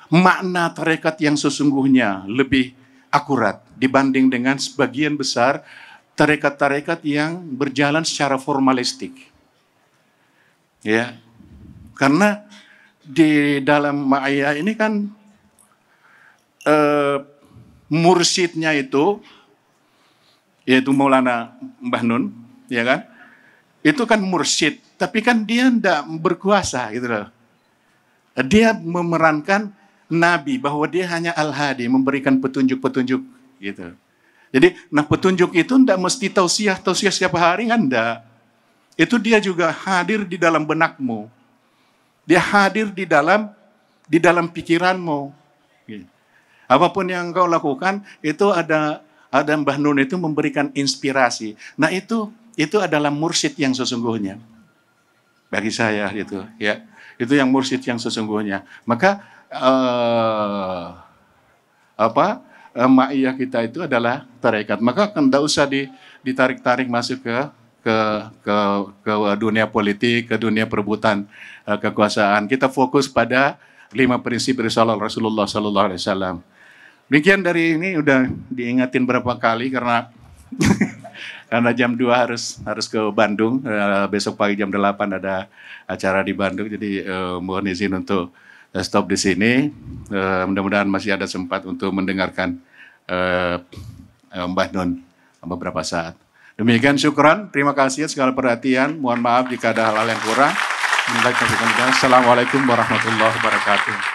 makna tarekat yang sesungguhnya lebih akurat dibanding dengan sebagian besar tarekat-tarekat yang berjalan secara formalistik. Ya. Karena di dalam ma'iyah ini kan mursyidnya itu yaitu Maulana Mbah Nun, ya kan? Itu kan mursyid, tapi kan dia tidak berkuasa gitu loh. Dia memerankan Nabi, bahwa dia hanya Al-Hadi, memberikan petunjuk-petunjuk gitu. Jadi, nah petunjuk itu tidak mesti tausiah setiap hari kan enggak. Itu dia juga hadir di dalam benakmu. Dia hadir di dalam pikiranmu. Gitu. Apapun yang kau lakukan, itu ada Mbah Nun itu memberikan inspirasi. Nah itu adalah mursyid yang sesungguhnya. Bagi saya gitu, ya. Itu yang mursyid yang sesungguhnya. Maka ma'iyah kita itu adalah tarekat. Maka tidak usah ditarik-tarik masuk ke dunia politik, ke dunia perebutan kekuasaan. Kita fokus pada 5 prinsip risalah Rasulullah SAW. Demikian dari ini udah diingatin berapa kali karena karena jam 2 harus ke Bandung. Besok pagi jam 8 ada acara di Bandung. Jadi mohon izin untuk stop di sini. Mudah-mudahan masih ada sempat untuk mendengarkan Mbah Nun beberapa saat. Demikian, syukran, terima kasih segala perhatian. Mohon maaf jika ada hal-hal yang kurang. Assalamualaikum warahmatullahi wabarakatuh.